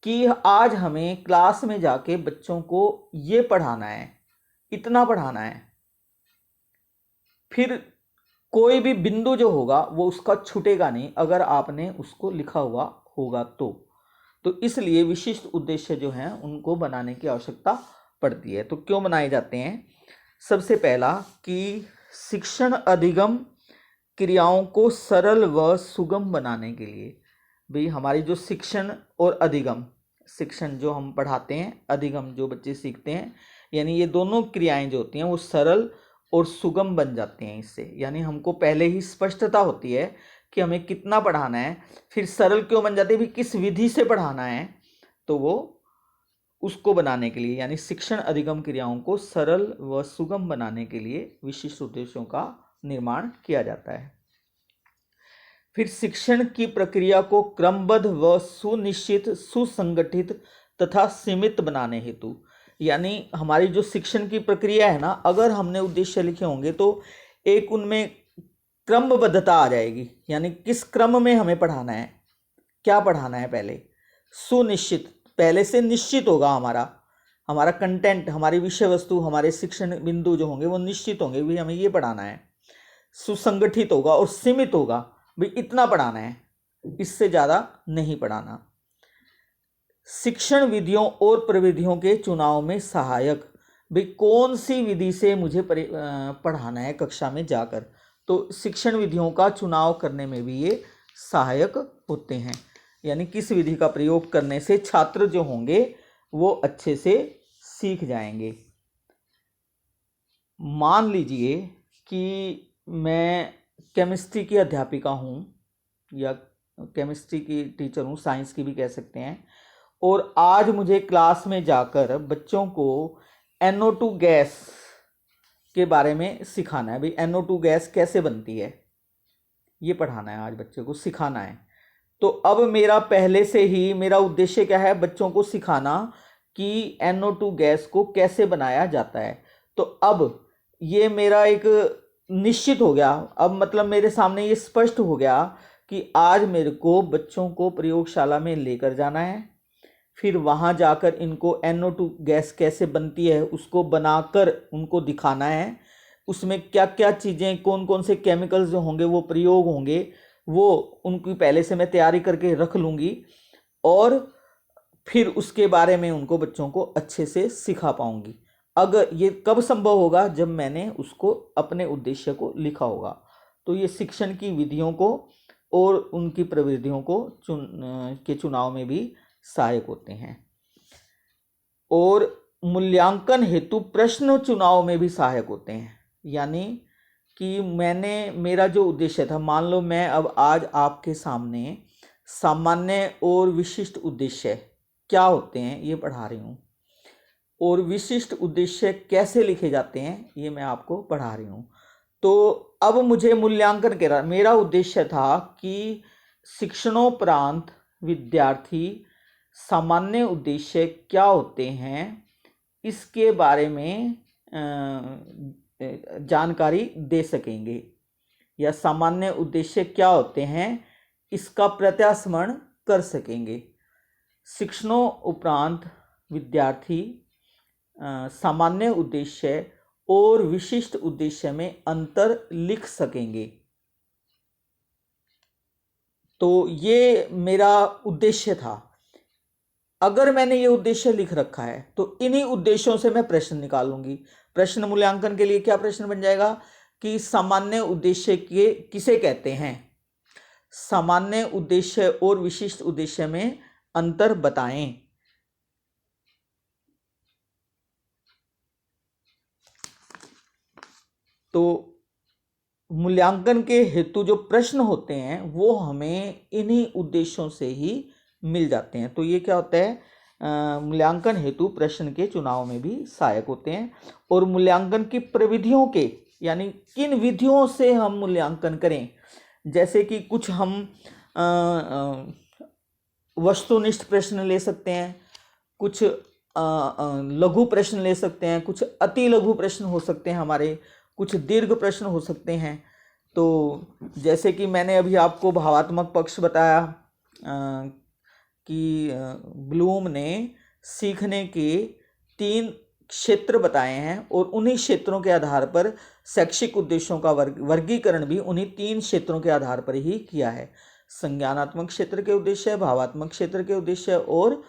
कि आज हमें क्लास में जाके बच्चों को ये पढ़ाना है, इतना पढ़ाना है। फिर कोई भी बिंदु जो होगा वो उसका छूटेगा नहीं अगर आपने उसको लिखा हुआ होगा तो इसलिए विशिष्ट उद्देश्य जो हैं उनको बनाने की आवश्यकता पड़ती है। तो क्यों बनाए जाते हैं? सबसे पहला कि शिक्षण अधिगम क्रियाओं को सरल व सुगम बनाने के लिए। भाई हमारी जो शिक्षण और अधिगम, शिक्षण जो हम पढ़ाते हैं, अधिगम जो बच्चे सीखते हैं, यानी ये दोनों क्रियाएं जो होती हैं वो सरल और सुगम बन जाते हैं इससे। यानी हमको पहले ही स्पष्टता होती है कि हमें कितना पढ़ाना है। फिर सरल क्यों बन जाते हैं, भी किस विधि से पढ़ाना है, तो वो उसको बनाने के लिए, यानी शिक्षण अधिगम क्रियाओं को सरल व सुगम बनाने के लिए विशिष्ट उद्देश्यों का निर्माण किया जाता है। फिर शिक्षण की प्रक्रिया को क्रमबद्ध व सुनिश्चित, सुसंगठित तथा सीमित बनाने हेतु, यानी हमारी जो शिक्षण की प्रक्रिया है ना, अगर हमने उद्देश्य लिखे होंगे तो एक उनमें क्रमबद्धता आ जाएगी, यानी किस क्रम में हमें पढ़ाना है, क्या पढ़ाना है। पहले सुनिश्चित, पहले से निश्चित होगा हमारा कंटेंट, हमारी विषय वस्तु, हमारे शिक्षण बिंदु जो होंगे वो निश्चित होंगे, भी हमें ये पढ़ाना है। सुसंगठित होगा और सीमित होगा, भी इतना पढ़ाना है, इससे ज़्यादा नहीं पढ़ाना। शिक्षण विधियों और प्रविधियों के चुनाव में सहायक, भाई कौन सी विधि से मुझे पढ़ाना है कक्षा में जाकर, तो शिक्षण विधियों का चुनाव करने में भी ये सहायक होते हैं। यानी किस विधि का प्रयोग करने से छात्र जो होंगे वो अच्छे से सीख जाएंगे। मान लीजिए कि मैं केमिस्ट्री की अध्यापिका हूँ या केमिस्ट्री की टीचर हूँ, साइंस की भी कह सकते हैं, और आज मुझे क्लास में जाकर बच्चों को NO2 गैस के बारे में सिखाना है। भाई NO2 गैस कैसे बनती है ये पढ़ाना है, आज बच्चे को सिखाना है। तो अब मेरा पहले से ही मेरा उद्देश्य क्या है, बच्चों को सिखाना कि NO2 गैस को कैसे बनाया जाता है। तो अब ये मेरा एक निश्चित हो गया, अब मतलब मेरे सामने ये स्पष्ट हो गया कि आज मेरे को बच्चों को प्रयोगशाला में लेकर जाना है, फिर वहाँ जाकर इनको NO2 गैस कैसे बनती है उसको बनाकर उनको दिखाना है, उसमें क्या क्या चीज़ें कौन कौन से केमिकल्स जो होंगे वो प्रयोग होंगे वो उनकी पहले से मैं तैयारी करके रख लूँगी, और फिर उसके बारे में उनको बच्चों को अच्छे से सिखा पाऊँगी। अगर ये कब संभव होगा, जब मैंने उसको अपने उद्देश्य को लिखा होगा। तो ये शिक्षण की विधियों को और उनकी प्रविधियों को के चुनाव में भी सहायक होते हैं, और मूल्यांकन हेतु प्रश्न चुनाव में भी सहायक होते हैं। यानी कि मेरा जो उद्देश्य था, मान लो मैं अब आज आपके सामने सामान्य और विशिष्ट उद्देश्य क्या होते हैं ये पढ़ा रही हूँ, और विशिष्ट उद्देश्य कैसे लिखे जाते हैं ये मैं आपको पढ़ा रही हूँ। तो अब मुझे मूल्यांकन कह रहा, मेरा उद्देश्य था कि शिक्षणोपरांत विद्यार्थी सामान्य उद्देश्य क्या होते हैं इसके बारे में जानकारी दे सकेंगे, या सामान्य उद्देश्य क्या होते हैं इसका प्रत्यास्मरण कर सकेंगे। शिक्षणों उपरांत विद्यार्थी सामान्य उद्देश्य और विशिष्ट उद्देश्य में अंतर लिख सकेंगे। तो ये मेरा उद्देश्य था। अगर मैंने ये उद्देश्य लिख रखा है तो इन्हीं उद्देश्यों से मैं प्रश्न निकालूंगी। प्रश्न मूल्यांकन के लिए क्या प्रश्न बन जाएगा कि सामान्य उद्देश्य के किसे कहते हैं, सामान्य उद्देश्य और विशिष्ट उद्देश्य में अंतर बताएं। तो मूल्यांकन के हेतु जो प्रश्न होते हैं वो हमें इन्हीं उद्देश्यों से ही मिल जाते हैं। तो ये क्या होता है, मूल्यांकन हेतु प्रश्न के चुनाव में भी सहायक होते हैं। और मूल्यांकन की प्रविधियों के, यानी किन विधियों से हम मूल्यांकन करें, जैसे कि कुछ हम वस्तुनिष्ठ प्रश्न ले सकते हैं, कुछ लघु प्रश्न ले सकते हैं, कुछ अति लघु प्रश्न हो सकते हैं हमारे, कुछ दीर्घ प्रश्न हो सकते हैं। तो जैसे कि मैंने अभी आपको भावात्मक पक्ष बताया कि ब्लूम ने सीखने के 3 क्षेत्र बताए हैं, और उन्हीं क्षेत्रों के आधार पर शैक्षिक उद्देश्यों का वर्गीकरण भी उन्हीं 3 क्षेत्रों के आधार पर ही किया है। संज्ञानात्मक क्षेत्र के उद्देश्य, भावात्मक क्षेत्र के उद्देश्य और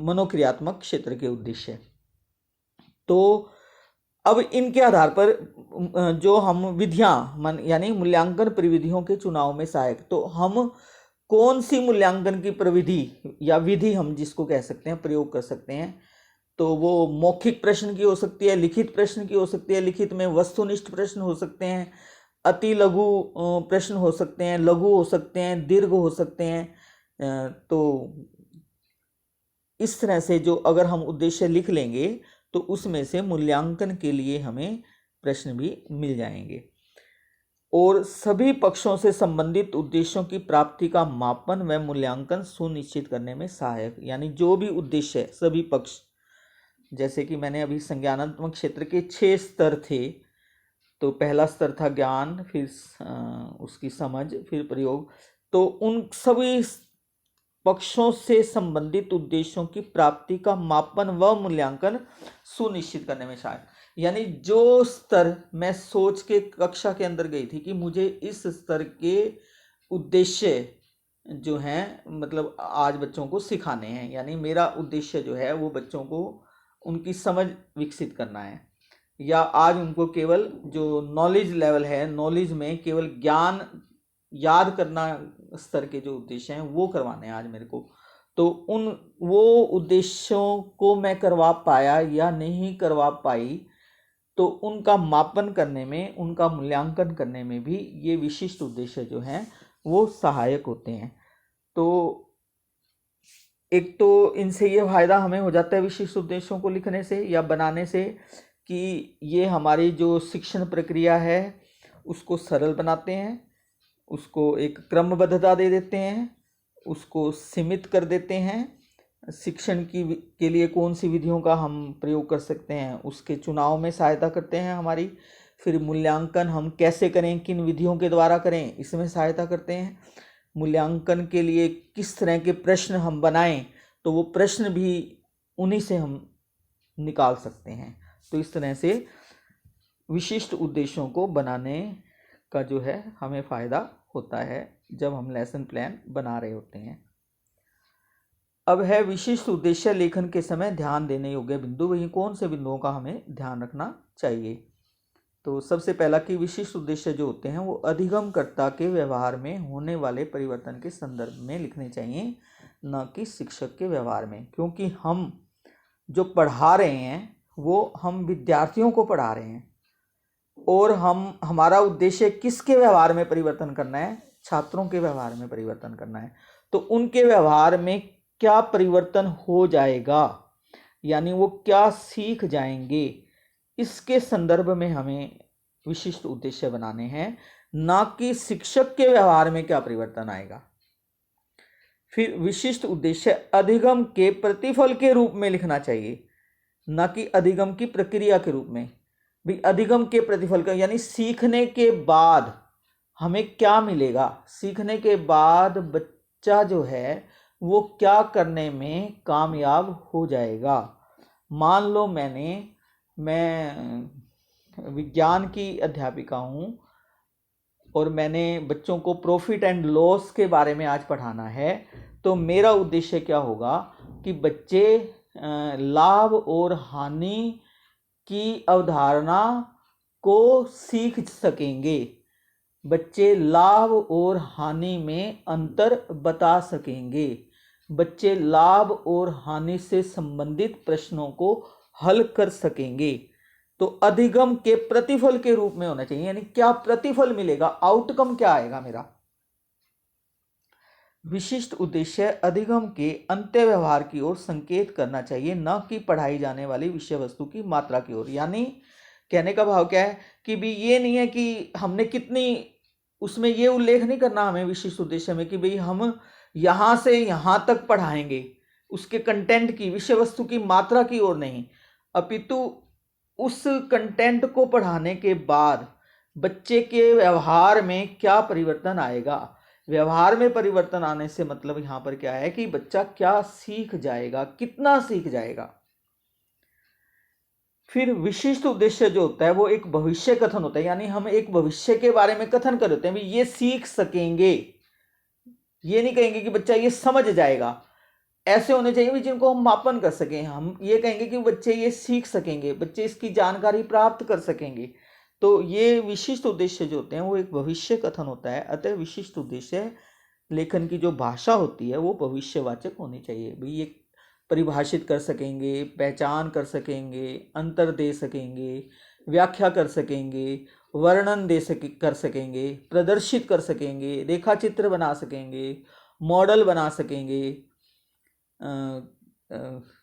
मनोक्रियात्मक क्षेत्र के उद्देश्य। तो अब इनके आधार पर जो हम विधियां यानी मूल्यांकन प्रविधियों के चुनाव में सहायक, तो हम कौन सी मूल्यांकन की प्रविधि या विधि हम जिसको कह सकते हैं प्रयोग कर सकते हैं। तो वो मौखिक प्रश्न की हो सकती है, लिखित प्रश्न की हो सकती है, लिखित में वस्तुनिष्ठ प्रश्न हो सकते हैं, अति लघु प्रश्न हो सकते हैं, लघु हो सकते हैं, दीर्घ हो सकते हैं। तो इस तरह से जो अगर हम उद्देश्य लिख लेंगे तो उसमें से मूल्यांकन के लिए हमें प्रश्न भी मिल जाएंगे। और सभी पक्षों से संबंधित उद्देश्यों की प्राप्ति का मापन व मूल्यांकन सुनिश्चित करने में सहायक, यानी जो भी उद्देश्य सभी पक्ष, जैसे कि मैंने अभी संज्ञानात्मक क्षेत्र के 6 स्तर थे। तो पहला स्तर था ज्ञान, फिर उसकी समझ, फिर प्रयोग। तो उन सभी पक्षों से संबंधित उद्देश्यों की प्राप्ति का मापन व मूल्यांकन सुनिश्चित करने में सहायक, यानी जो स्तर मैं सोच के कक्षा के अंदर गई थी कि मुझे इस स्तर के उद्देश्य जो हैं मतलब आज बच्चों को सिखाने हैं, यानी मेरा उद्देश्य जो है वो बच्चों को उनकी समझ विकसित करना है, या आज उनको केवल जो नॉलेज लेवल है, नॉलेज में केवल ज्ञान याद करना स्तर के जो उद्देश्य हैं वो करवाने हैं आज मेरे को। तो उन वो उद्देश्यों को मैं करवा पाया या नहीं करवा पाई, तो उनका मापन करने में, उनका मूल्यांकन करने में भी ये विशिष्ट उद्देश्य जो हैं वो सहायक होते हैं। तो एक तो इनसे ये फायदा हमें हो जाता है विशिष्ट उद्देश्यों को लिखने से या बनाने से कि ये हमारी जो शिक्षण प्रक्रिया है उसको सरल बनाते हैं, उसको एक क्रमबद्धता दे देते हैं, उसको सीमित कर देते हैं। शिक्षण के लिए कौन सी विधियों का हम प्रयोग कर सकते हैं उसके चुनाव में सहायता करते हैं हमारी। फिर मूल्यांकन हम कैसे करें, किन विधियों के द्वारा करें, इसमें सहायता करते हैं। मूल्यांकन के लिए किस तरह के प्रश्न हम बनाएं, तो वो प्रश्न भी उन्हीं से हम निकाल सकते हैं। तो इस तरह से विशिष्ट उद्देश्यों को बनाने का जो है हमें फ़ायदा होता है जब हम लेसन प्लान बना रहे होते हैं। अब है विशिष्ट उद्देश्य लेखन के समय ध्यान देने योग्य बिंदु। वही कौन से बिंदुओं का हमें ध्यान रखना चाहिए? तो सबसे पहला कि विशिष्ट उद्देश्य जो होते हैं वो अधिगमकर्ता के व्यवहार में होने वाले परिवर्तन के संदर्भ में लिखने चाहिए, न कि शिक्षक के व्यवहार में। क्योंकि हम जो पढ़ा रहे हैं वो हम विद्यार्थियों को पढ़ा रहे हैं और हमारा उद्देश्य किसके व्यवहार में परिवर्तन करना है? छात्रों के व्यवहार में परिवर्तन करना है। तो उनके व्यवहार में क्या परिवर्तन हो जाएगा, यानी वो क्या सीख जाएंगे, इसके संदर्भ में हमें विशिष्ट उद्देश्य बनाने हैं, ना कि शिक्षक के व्यवहार में क्या परिवर्तन आएगा। फिर विशिष्ट उद्देश्य अधिगम के प्रतिफल के रूप में लिखना चाहिए, ना कि अधिगम की प्रक्रिया के रूप में। भी अधिगम के प्रतिफल का यानी सीखने के बाद हमें क्या मिलेगा, सीखने के बाद बच्चा जो है वो क्या करने में कामयाब हो जाएगा। मान लो मैं विज्ञान की अध्यापिका हूँ और मैंने बच्चों को प्रॉफिट एंड लॉस के बारे में आज पढ़ाना है, तो मेरा उद्देश्य क्या होगा कि बच्चे लाभ और हानि की अवधारणा को सीख सकेंगे, बच्चे लाभ और हानि में अंतर बता सकेंगे, बच्चे लाभ और हानि से संबंधित प्रश्नों को हल कर सकेंगे। तो अधिगम के प्रतिफल के रूप में होना चाहिए, यानी क्या प्रतिफल मिलेगा, आउटकम क्या आएगा मेरा। विशिष्ट उद्देश्य अधिगम के अंत्य व्यवहार की ओर संकेत करना चाहिए, न कि पढ़ाई जाने वाली विषय वस्तु की मात्रा की ओर। यानी कहने का भाव क्या है कि भी ये नहीं है कि हमने कितनी, उसमें ये उल्लेख नहीं करना हमें विशिष्ट उद्देश्य में कि भाई हम यहाँ से यहाँ तक पढ़ाएंगे, उसके कंटेंट की, विषय वस्तु की मात्रा की ओर नहीं, अपितु उस कंटेंट को पढ़ाने के बाद बच्चे के व्यवहार में क्या परिवर्तन आएगा। व्यवहार में परिवर्तन आने से मतलब यहाँ पर क्या है कि बच्चा क्या सीख जाएगा, कितना सीख जाएगा। फिर विशिष्ट उद्देश्य जो होता है वो एक भविष्य कथन होता है, यानी हम एक भविष्य के बारे में कथन कर देते हैं, भी ये सीख सकेंगे, ये नहीं कहेंगे कि बच्चा ये समझ जाएगा। ऐसे होने चाहिए भी जिनको हम मापन कर सकें। हम ये कहेंगे कि बच्चे ये सीख सकेंगे, बच्चे इसकी जानकारी प्राप्त कर सकेंगे। तो ये विशिष्ट उद्देश्य जो होते हैं वो एक भविष्य कथन होता है। अतः विशिष्ट उद्देश्य लेखन की जो भाषा होती है वो भविष्यवाचक होनी चाहिए। भाई ये परिभाषित कर सकेंगे, पहचान कर सकेंगे, अंतर दे सकेंगे, व्याख्या कर सकेंगे, वर्णन कर सकेंगे, प्रदर्शित कर सकेंगे, रेखा चित्र बना सकेंगे, मॉडल बना सकेंगे,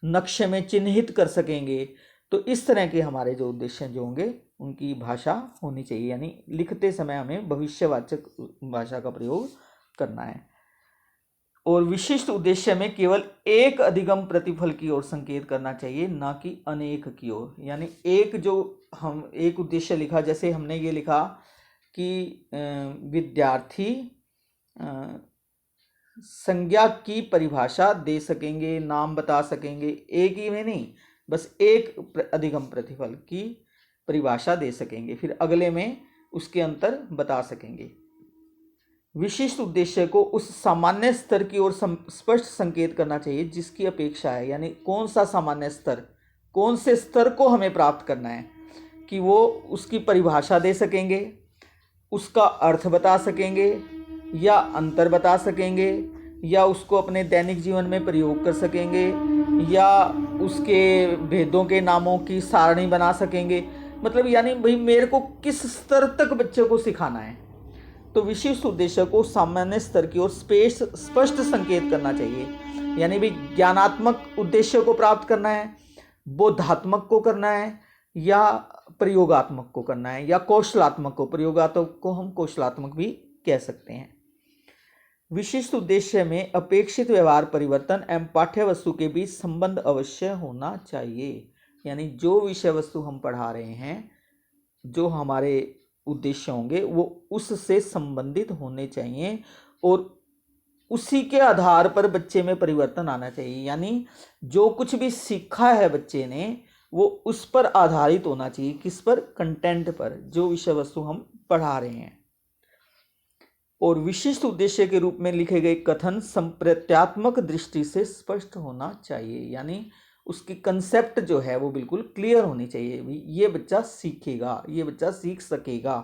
नक्शे में चिन्हित कर सकेंगे। तो इस तरह के हमारे जो उद्देश्य जो होंगे उनकी भाषा होनी चाहिए, यानी लिखते समय हमें भविष्यवाचक भाषा का प्रयोग करना है। और विशिष्ट उद्देश्य में केवल एक अधिगम प्रतिफल की ओर संकेत करना चाहिए, ना कि अनेक की ओर। यानी एक जो हम एक उद्देश्य लिखा, जैसे हमने ये लिखा कि विद्यार्थी संज्ञा की परिभाषा दे सकेंगे, नाम बता सकेंगे, एक ही में नहीं, बस एक अधिगम प्रतिफल की परिभाषा दे सकेंगे, फिर अगले में उसके अंतर बता सकेंगे। विशिष्ट उद्देश्य को उस सामान्य स्तर की ओर स्पष्ट संकेत करना चाहिए जिसकी अपेक्षा है, यानी कौन सा सामान्य स्तर, कौन से स्तर को हमें प्राप्त करना है, कि वो उसकी परिभाषा दे सकेंगे, उसका अर्थ बता सकेंगे, या अंतर बता सकेंगे, या उसको अपने दैनिक जीवन में प्रयोग कर सकेंगे, या उसके भेदों के नामों की सारणी बना सकेंगे। मतलब यानी भाई मेरे को किस स्तर तक बच्चे को सिखाना है। तो विशिष्ट उद्देश्य को सामान्य स्तर की ओर स्पष्ट संकेत करना चाहिए, यानी भी ज्ञानात्मक उद्देश्य को प्राप्त करना है, बोधात्मक को करना है, या प्रयोगात्मक को करना है, या कौशलात्मक को। प्रयोगात्मक को हम कौशलात्मक भी कह सकते हैं। विशिष्ट उद्देश्य में अपेक्षित व्यवहार परिवर्तन एवं पाठ्य वस्तु के बीच संबंध अवश्य होना चाहिए, यानी जो विषय वस्तु हम पढ़ा रहे हैं, जो हमारे उद्देश्य होंगे वो उससे संबंधित होने चाहिए और उसी के आधार पर बच्चे में परिवर्तन आना चाहिए। यानी जो कुछ भी सीखा है बच्चे ने वो उस पर आधारित होना चाहिए। किस पर? कंटेंट पर, जो विषय वस्तु हम पढ़ा रहे हैं। और विशिष्ट उद्देश्य के रूप में लिखे गए कथन संप्रत्यात्मक दृष्टि से स्पष्ट होना चाहिए, यानी उसकी कंसेप्ट जो है वो बिल्कुल क्लियर होनी चाहिए। ये बच्चा सीखेगा, ये बच्चा सीख सकेगा।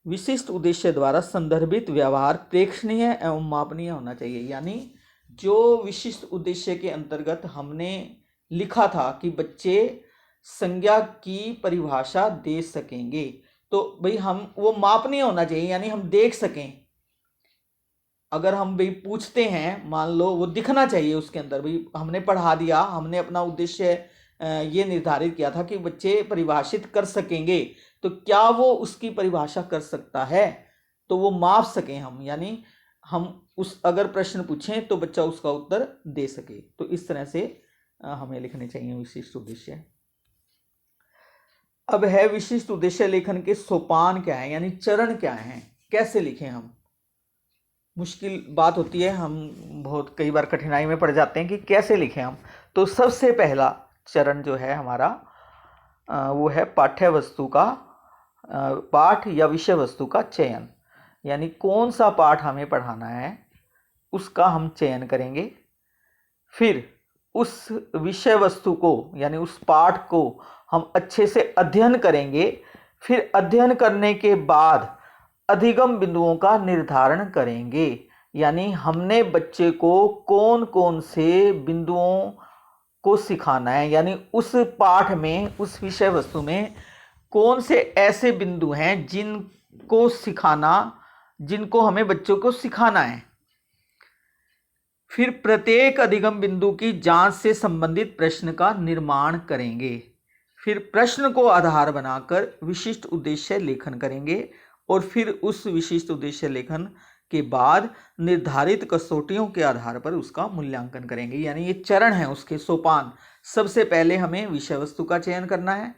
विशिष्ट उद्देश्य द्वारा संदर्भित व्यवहार प्रेक्षणीय एवं मापनीय होना चाहिए, यानी जो विशिष्ट उद्देश्य के अंतर्गत हमने लिखा था कि बच्चे संज्ञा की परिभाषा दे सकेंगे, तो भाई हम वो मापनीय होना चाहिए, यानी हम देख सकें। अगर हम भाई पूछते हैं, मान लो, वो दिखना चाहिए उसके अंदर। भाई हमने पढ़ा दिया, हमने अपना उद्देश्य ये निर्धारित किया था कि बच्चे परिभाषित कर सकेंगे, तो क्या वो उसकी परिभाषा कर सकता है, तो वो माप सकें हम, यानी हम उस अगर प्रश्न पूछें तो बच्चा उसका उत्तर दे सके। तो इस तरह से हमें लिखने चाहिए विशिष्ट उद्देश्य। अब है विशिष्ट उद्देश्य लेखन के सोपान क्या है, यानी चरण क्या हैं, कैसे लिखें हम। मुश्किल बात होती है, हम बहुत कई बार कठिनाई में पड़ जाते हैं कि कैसे लिखें हम। तो सबसे पहला चरण जो है हमारा वो है पाठ्य वस्तु का पाठ या विषय वस्तु का चयन, यानी कौन सा पाठ हमें पढ़ाना है उसका हम चयन करेंगे। फिर उस विषय वस्तु को यानी उस पाठ को हम अच्छे से अध्ययन करेंगे। फिर अध्ययन करने के बाद अधिगम बिंदुओं का निर्धारण करेंगे, यानी हमने बच्चे को कौन कौन से बिंदुओं को सिखाना है, यानी उस पाठ में, उस विषय वस्तु में कौन से ऐसे बिंदु हैं जिनको सिखाना, जिनको हमें बच्चों को सिखाना है। फिर प्रत्येक अधिगम बिंदु की जांच से संबंधित प्रश्न का निर्माण करेंगे। फिर प्रश्न को आधार बनाकर विशिष्ट उद्देश्य लेखन करेंगे और फिर उस विशिष्ट उद्देश्य लेखन के बाद निर्धारित कसौटियों के आधार पर उसका मूल्यांकन करेंगे। यानी ये चरण है उसके सोपान। सबसे पहले हमें विषय वस्तु का चयन करना है,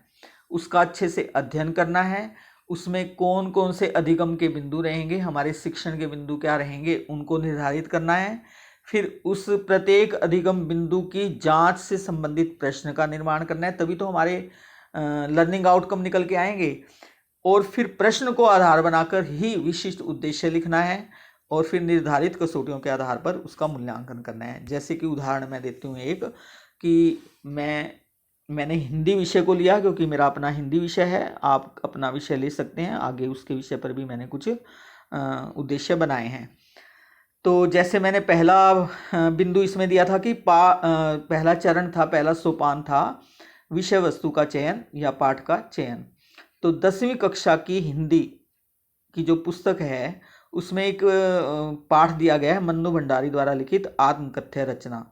उसका अच्छे से अध्ययन करना है, उसमें कौन कौन से अधिगम के बिंदु रहेंगे, हमारे शिक्षण के बिंदु क्या रहेंगे, उनको निर्धारित करना है। फिर उस प्रत्येक अधिगम बिंदु की जांच से संबंधित प्रश्न का निर्माण करना है, तभी तो हमारे लर्निंग आउटकम निकल के आएंगे। और फिर प्रश्न को आधार बनाकर ही विशिष्ट उद्देश्य लिखना है और फिर निर्धारित कसौटियों के आधार पर उसका मूल्यांकन करना है। जैसे कि उदाहरण मैं देती हूँ एक, कि मैंने हिंदी विषय को लिया क्योंकि मेरा अपना हिंदी विषय है। आप अपना विषय ले सकते हैं, आगे उसके विषय पर भी मैंने कुछ उद्देश्य बनाए हैं। तो जैसे मैंने पहला बिंदु इसमें दिया था कि पहला चरण था, पहला सोपान था विषय वस्तु का चयन या पाठ का चयन। तो 10वीं कक्षा की हिंदी की जो पुस्तक है उसमें एक पाठ दिया गया है मन्नू भंडारी द्वारा लिखित आत्मकथ्य रचना,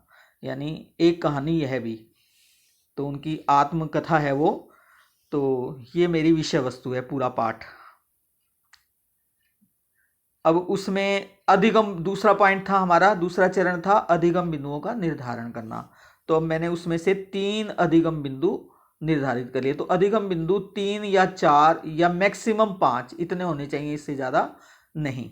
यानी एक कहानी यह भी। तो उनकी आत्मकथा है वो। तो ये मेरी विषय वस्तु है, पूरा पाठ। अब उसमें अधिगम, दूसरा पॉइंट था हमारा, दूसरा चरण था अधिगम बिंदुओं का निर्धारण करना। तो अब मैंने उसमें से 3 अधिगम बिंदु निर्धारित कर लिए। तो अधिगम बिंदु 3 या 4 या मैक्सिमम 5 इतने होने चाहिए, इससे ज़्यादा नहीं।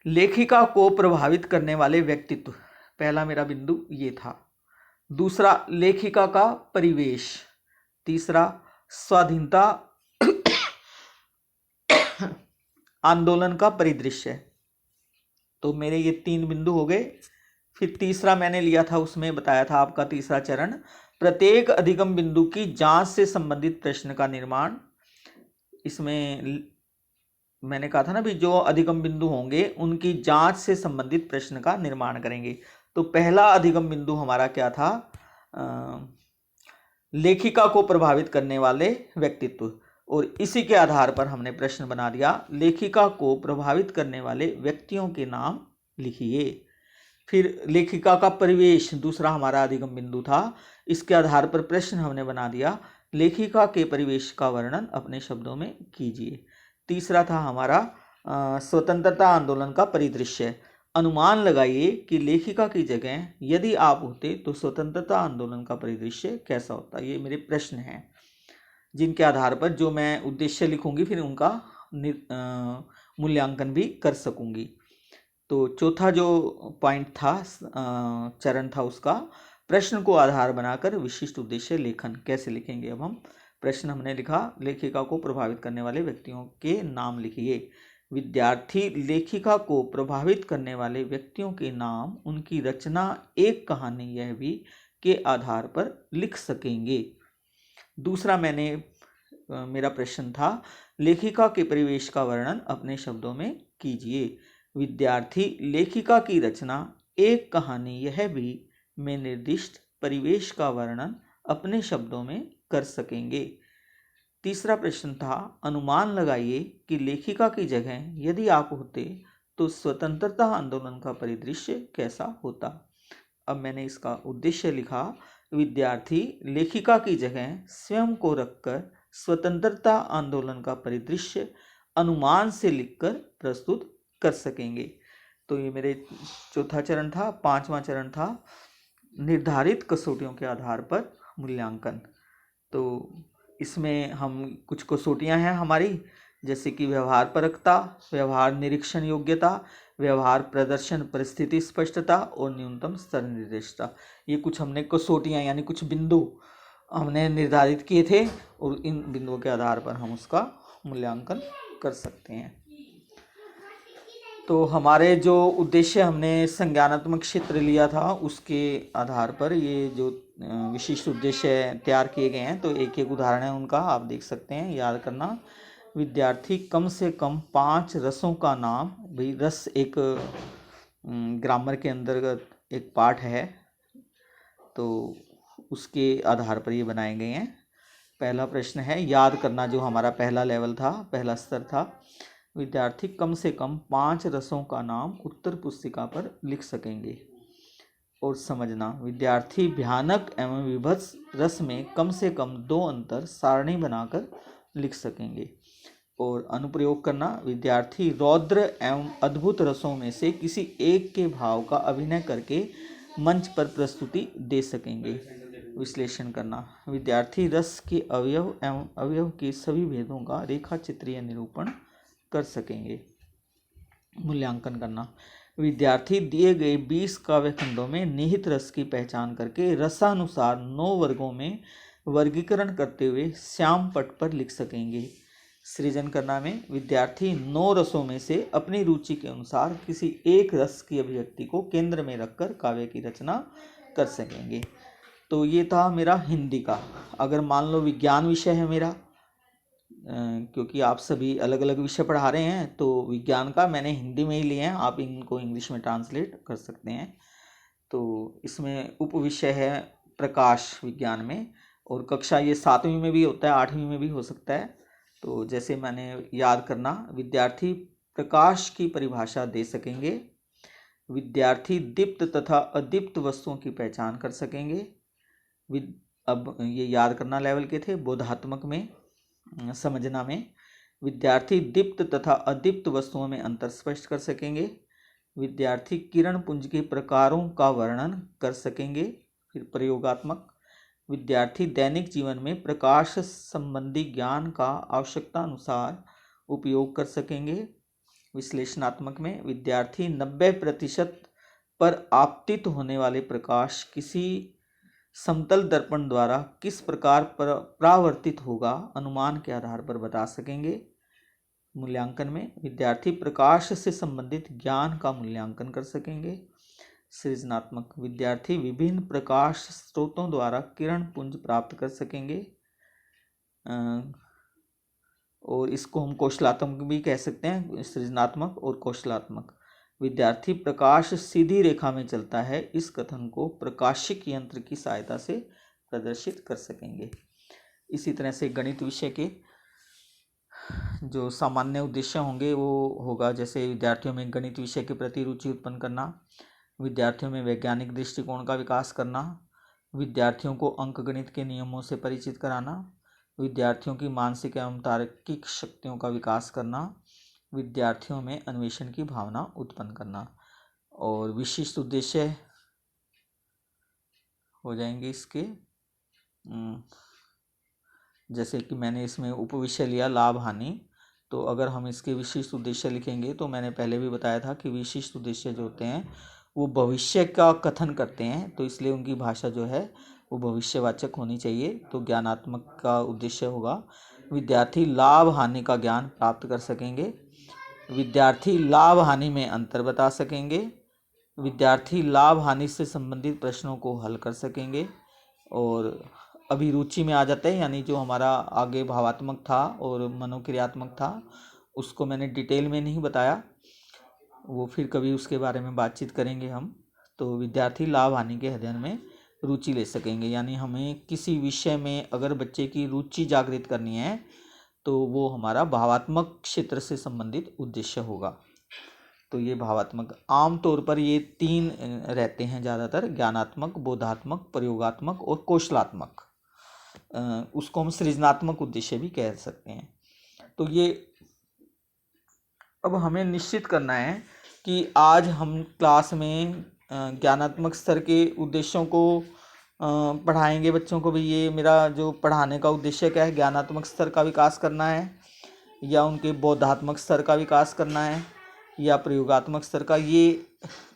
लेखिका को प्रभावित करने वाले व्यक्तित्व, पहला मेरा बिंदु ये था। दूसरा लेखिका का परिवेश। तीसरा स्वाधीनता आंदोलन का परिदृश्य। तो मेरे ये 3 बिंदु हो गए। फिर तीसरा मैंने लिया था, उसमें बताया था आपका तीसरा चरण, प्रत्येक अधिगम बिंदु की जांच से संबंधित प्रश्न का निर्माण। इसमें मैंने कहा था ना भी जो अधिगम बिंदु होंगे उनकी जांच से संबंधित प्रश्न का निर्माण करेंगे। तो पहला अधिगम बिंदु हमारा क्या था, लेखिका को प्रभावित करने वाले व्यक्तित्व, और इसी के आधार पर हमने प्रश्न बना दिया, लेखिका को प्रभावित करने वाले व्यक्तियों के नाम लिखिए। फिर लेखिका का परिवेश दूसरा हमारा अधिगम बिंदु था। इसके आधार पर प्रश्न हमने बना दिया, लेखिका के परिवेश का वर्णन अपने शब्दों में कीजिए। तीसरा था हमारा स्वतंत्रता आंदोलन का परिदृश्य। अनुमान लगाइए कि लेखिका की जगह यदि आप होते तो स्वतंत्रता आंदोलन का परिदृश्य कैसा होता। ये मेरे प्रश्न हैं जिनके आधार पर जो मैं उद्देश्य लिखूंगी फिर उनका मूल्यांकन भी कर सकूंगी। तो चौथा जो पॉइंट था, चरण था, उसका प्रश्न को आधार बनाकर विशिष्ट उद्देश्य लेखन कैसे लिखेंगे। अब हम प्रश्न हमने लिखा, लेखिका को प्रभावित करने वाले व्यक्तियों के नाम लिखिए। विद्यार्थी लेखिका को प्रभावित करने वाले व्यक्तियों के नाम, उनकी रचना, एक कहानी, यह भी के आधार पर लिख सकेंगे। दूसरा मेरा प्रश्न था, लेखिका के परिवेश का वर्णन अपने शब्दों में कीजिए। विद्यार्थी लेखिका की रचना, एक कहानी, यह भी में निर्दिष्ट परिवेश का वर्णन अपने शब्दों में कर सकेंगे। तीसरा प्रश्न था, अनुमान लगाइए कि लेखिका की जगह यदि आप होते तो स्वतंत्रता आंदोलन का परिदृश्य कैसा होता। अब मैंने इसका उद्देश्य लिखा, विद्यार्थी लेखिका की जगह स्वयं को रखकर स्वतंत्रता आंदोलन का परिदृश्य अनुमान से लिखकर प्रस्तुत कर सकेंगे। तो ये मेरे चौथा चरण था। पांचवा चरण था निर्धारित कसौटियों के आधार पर मूल्यांकन। तो इसमें हम कुछ कसौटियां हैं हमारी, जैसे कि व्यवहार परकता, व्यवहार निरीक्षण योग्यता, व्यवहार प्रदर्शन परिस्थिति स्पष्टता और न्यूनतम स्तर निर्दिष्टता। ये कुछ हमने कसौटियां यानी कुछ बिंदु हमने निर्धारित किए थे और इन बिंदुओं के आधार पर हम उसका मूल्यांकन कर सकते हैं। तो हमारे जो उद्देश्य हमने संज्ञानात्मक क्षेत्र लिया था उसके आधार पर ये जो विशिष्ट उद्देश्य तैयार किए गए हैं, तो एक एक उदाहरण है उनका आप देख सकते हैं, याद करना। विद्यार्थी कम से कम 5 रसों का नाम, भाई रस एक ग्रामर के अंतर्गत एक पाठ है, तो उसके आधार पर ये बनाए गए हैं। पहला प्रश्न है याद करना, जो हमारा पहला लेवल था, पहला स्तर था। विद्यार्थी कम से कम 5 रसों का नाम उत्तर पुस्तिका पर लिख सकेंगे। और समझना, विद्यार्थी भयानक एवं विभत्स रस में कम से कम 2 अंतर सारणी बनाकर लिख सकेंगे। और अनुप्रयोग करना, विद्यार्थी रौद्र एवं अद्भुत रसों में से किसी एक के भाव का अभिनय करके मंच पर प्रस्तुति दे सकेंगे। विश्लेषण करना, विद्यार्थी रस के अवयव एवं अवयव के सभी भेदों का रेखा चित्रीय निरूपण कर सकेंगे। मूल्यांकन करना, विद्यार्थी दिए गए 20 काव्य खंडों में निहित रस की पहचान करके रसानुसार 9 वर्गों में वर्गीकरण करते हुए श्याम पट पर लिख सकेंगे। सृजन करना में विद्यार्थी 9 रसों में से अपनी रुचि के अनुसार किसी एक रस की अभिव्यक्ति को केंद्र में रखकर काव्य की रचना कर सकेंगे। तो ये था मेरा हिंदी का। अगर मान लो विज्ञान विषय है मेरा, क्योंकि आप सभी अलग अलग विषय पढ़ा रहे हैं, तो विज्ञान का मैंने हिंदी में ही लिए हैं, आप इनको इंग्लिश में ट्रांसलेट कर सकते हैं। तो इसमें उप विषय है प्रकाश विज्ञान में, और कक्षा ये 7वीं में भी होता है, 8वीं में भी हो सकता है। तो जैसे मैंने याद करना, विद्यार्थी प्रकाश की परिभाषा दे सकेंगे, विद्यार्थी दीप्त तथा अदीप्त वस्तुओं की पहचान कर सकेंगे। अब ये याद करना लेवल के थे। बोधात्मक में, समझना में, विद्यार्थी दीप्त तथा अदीप्त वस्तुओं में अंतर स्पष्ट कर सकेंगे। विद्यार्थी किरण पुंज के प्रकारों का वर्णन कर सकेंगे। फिर प्रयोगात्मक, विद्यार्थी दैनिक जीवन में प्रकाश संबंधी ज्ञान का आवश्यकता अनुसार उपयोग कर सकेंगे। विश्लेषणात्मक में, विद्यार्थी 90% पर आपतित होने वाले प्रकाश किसी समतल दर्पण द्वारा किस प्रकार परावर्तित होगा अनुमान के आधार पर बता सकेंगे। मूल्यांकन में विद्यार्थी प्रकाश से संबंधित ज्ञान का मूल्यांकन कर सकेंगे। सृजनात्मक, विद्यार्थी विभिन्न प्रकाश स्रोतों द्वारा किरण पुंज प्राप्त कर सकेंगे। और इसको हम कौशलात्मक भी कह सकते हैं, सृजनात्मक और कौशलात्मक। विद्यार्थी प्रकाश सीधी रेखा में चलता है, इस कथन को प्रकाशिक यंत्र की सहायता से प्रदर्शित कर सकेंगे। इसी तरह से गणित विषय के जो सामान्य उद्देश्य होंगे वो होगा, जैसे विद्यार्थियों में गणित विषय के प्रति रुचि उत्पन्न करना, विद्यार्थियों में वैज्ञानिक दृष्टिकोण का विकास करना, विद्यार्थियों को अंकगणित के नियमों से परिचित कराना, विद्यार्थियों की मानसिक एवं तार्किक शक्तियों का विकास करना, विद्यार्थियों में अन्वेषण की भावना उत्पन्न करना। और विशिष्ट उद्देश्य हो जाएंगे इसके, जैसे कि मैंने इसमें उपविषय लिया लाभ हानि, तो अगर हम इसके विशिष्ट उद्देश्य लिखेंगे तो मैंने पहले भी बताया था कि विशिष्ट उद्देश्य जो होते हैं वो भविष्य का कथन करते हैं, तो इसलिए उनकी भाषा जो है वो भविष्यवाचक होनी चाहिए। तो ज्ञानात्मक का उद्देश्य होगा विद्यार्थी लाभ हानि का ज्ञान प्राप्त कर सकेंगे, विद्यार्थी लाभ हानि में अंतर बता सकेंगे, विद्यार्थी लाभ हानि से संबंधित प्रश्नों को हल कर सकेंगे। और अभिरुचि में आ जाता है, यानी जो हमारा आगे भावात्मक था और मनोक्रियात्मक था उसको मैंने डिटेल में नहीं बताया, वो फिर कभी उसके बारे में बातचीत करेंगे हम। तो विद्यार्थी लाभ हानि के अध्ययन में रुचि ले सकेंगे, यानी हमें किसी विषय में अगर बच्चे की रुचि जागृत करनी है तो वो हमारा भावात्मक क्षेत्र से संबंधित उद्देश्य होगा। तो ये भावात्मक, आम तौर पर ये 3 रहते हैं ज़्यादातर, ज्ञानात्मक, बोधात्मक, प्रयोगात्मक और कौशलात्मक। उसको हम सृजनात्मक उद्देश्य भी कह सकते हैं। तो ये अब हमें निश्चित करना है कि आज हम क्लास में ज्ञानात्मक स्तर के उद्देश्यों को पढ़ाएंगे बच्चों को भी। ये मेरा जो पढ़ाने का उद्देश्य क्या है, ज्ञानात्मक स्तर का विकास करना है या उनके बोधात्मक स्तर का विकास करना है या प्रयोगात्मक स्तर का। ये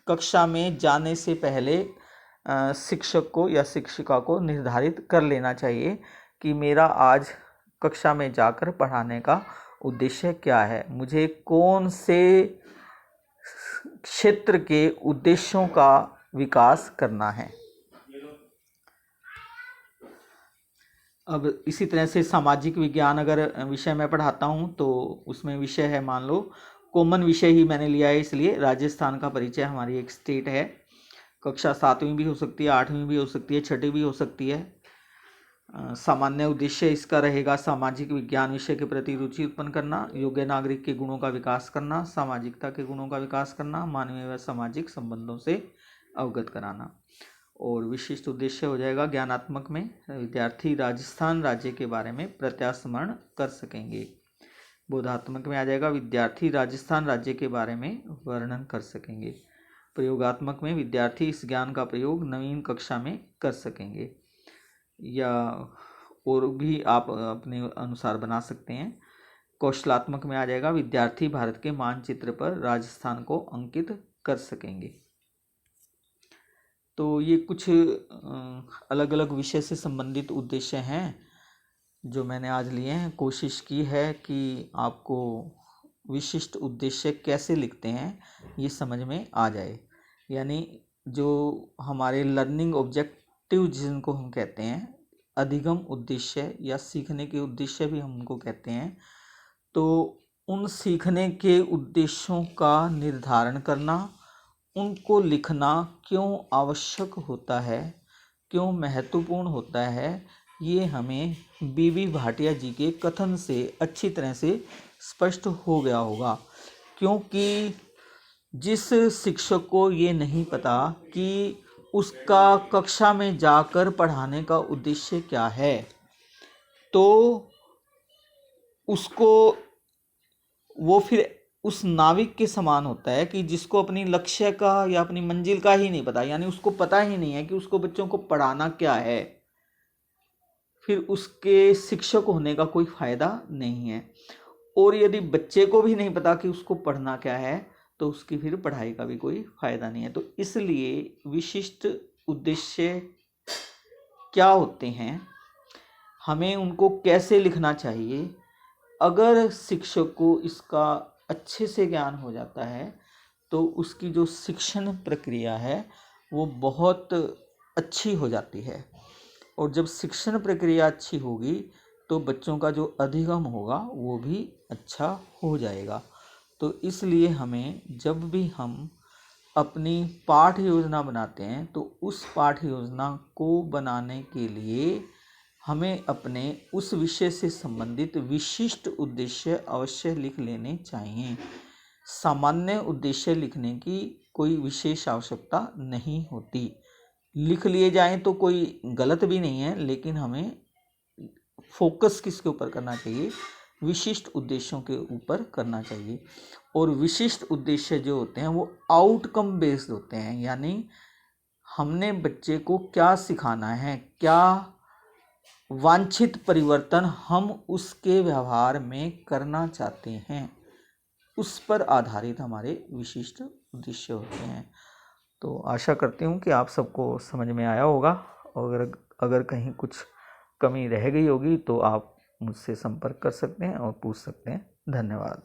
कक्षा में जाने से पहले शिक्षक को या शिक्षिका को निर्धारित कर लेना चाहिए कि मेरा आज कक्षा में जाकर पढ़ाने का उद्देश्य क्या है, मुझे कौन से क्षेत्र के उद्देश्यों का विकास करना है। अब इसी तरह से सामाजिक विज्ञान अगर विषय मैं पढ़ाता हूँ तो उसमें विषय है, मान लो कॉमन विषय ही मैंने लिया है, इसलिए राजस्थान का परिचय हमारी एक स्टेट है। कक्षा 7वीं भी हो सकती है, 8वीं भी हो सकती है, 6ठी भी हो सकती है। सामान्य उद्देश्य इसका रहेगा सामाजिक विज्ञान विषय के प्रति रुचि उत्पन्न करना, योग्य नागरिक के गुणों का विकास करना, सामाजिकता के गुणों का विकास करना, मानवीय व सामाजिक संबंधों से अवगत कराना। और विशिष्ट उद्देश्य हो जाएगा ज्ञानात्मक में विद्यार्थी राजस्थान राज्य के बारे में प्रत्यास्मरण कर सकेंगे। बोधात्मक में आ जाएगा विद्यार्थी राजस्थान राज्य के बारे में वर्णन कर सकेंगे। प्रयोगात्मक में विद्यार्थी इस ज्ञान का प्रयोग नवीन कक्षा में कर सकेंगे, या और भी आप अपने अनुसार बना सकते हैं। कौशलात्मक में आ जाएगा विद्यार्थी भारत के मानचित्र पर राजस्थान को अंकित कर सकेंगे। तो ये कुछ अलग अलग विषय से संबंधित उद्देश्य हैं जो मैंने आज लिए हैं। कोशिश की है कि आपको विशिष्ट उद्देश्य कैसे लिखते हैं ये समझ में आ जाए, यानी जो हमारे लर्निंग ऑब्जेक्टिव जिनको हम कहते हैं, अधिगम उद्देश्य या सीखने के उद्देश्य भी हम उनको कहते हैं, तो उन सीखने के उद्देश्यों का निर्धारण करना, उनको लिखना क्यों आवश्यक होता है, क्यों महत्वपूर्ण होता है, ये हमें बीबी भाटिया जी के कथन से अच्छी तरह से स्पष्ट हो गया होगा। क्योंकि जिस शिक्षक को ये नहीं पता कि उसका कक्षा में जाकर पढ़ाने का उद्देश्य क्या है, तो उसको वो फिर उस नाविक के समान होता है कि जिसको अपनी लक्ष्य का या अपनी मंजिल का ही नहीं पता, यानी उसको पता ही नहीं है कि उसको बच्चों को पढ़ाना क्या है, फिर उसके शिक्षक होने का कोई फायदा नहीं है। और यदि बच्चे को भी नहीं पता कि उसको पढ़ना क्या है तो उसकी फिर पढ़ाई का भी कोई फायदा नहीं है। तो इसलिए विशिष्ट उद्देश्य क्या होते हैं, हमें उनको कैसे लिखना चाहिए, अगर शिक्षक को इसका अच्छे से ज्ञान हो जाता है तो उसकी जो शिक्षण प्रक्रिया है वो बहुत अच्छी हो जाती है। और जब शिक्षण प्रक्रिया अच्छी होगी तो बच्चों का जो अधिगम होगा वो भी अच्छा हो जाएगा। तो इसलिए हमें जब भी हम अपनी पाठ योजना बनाते हैं तो उस पाठ योजना को बनाने के लिए हमें अपने उस विषय से संबंधित विशिष्ट उद्देश्य अवश्य लिख लेने चाहिए। सामान्य उद्देश्य लिखने की कोई विशेष आवश्यकता नहीं होती। लिख लिए जाएं तो कोई गलत भी नहीं है, लेकिन हमें फोकस किसके ऊपर करना चाहिए? विशिष्ट उद्देश्यों के ऊपर करना चाहिए। और विशिष्ट उद्देश्य जो होते हैं वो आउटकम बेस्ड होते हैं, यानी हमने बच्चे को क्या सिखाना है, क्या वांछित परिवर्तन हम उसके व्यवहार में करना चाहते हैं, उस पर आधारित हमारे विशिष्ट उद्देश्य होते हैं। तो आशा करती हूँ कि आप सबको समझ में आया होगा। और अगर कहीं कुछ कमी रह गई होगी तो आप मुझसे संपर्क कर सकते हैं और पूछ सकते हैं। धन्यवाद।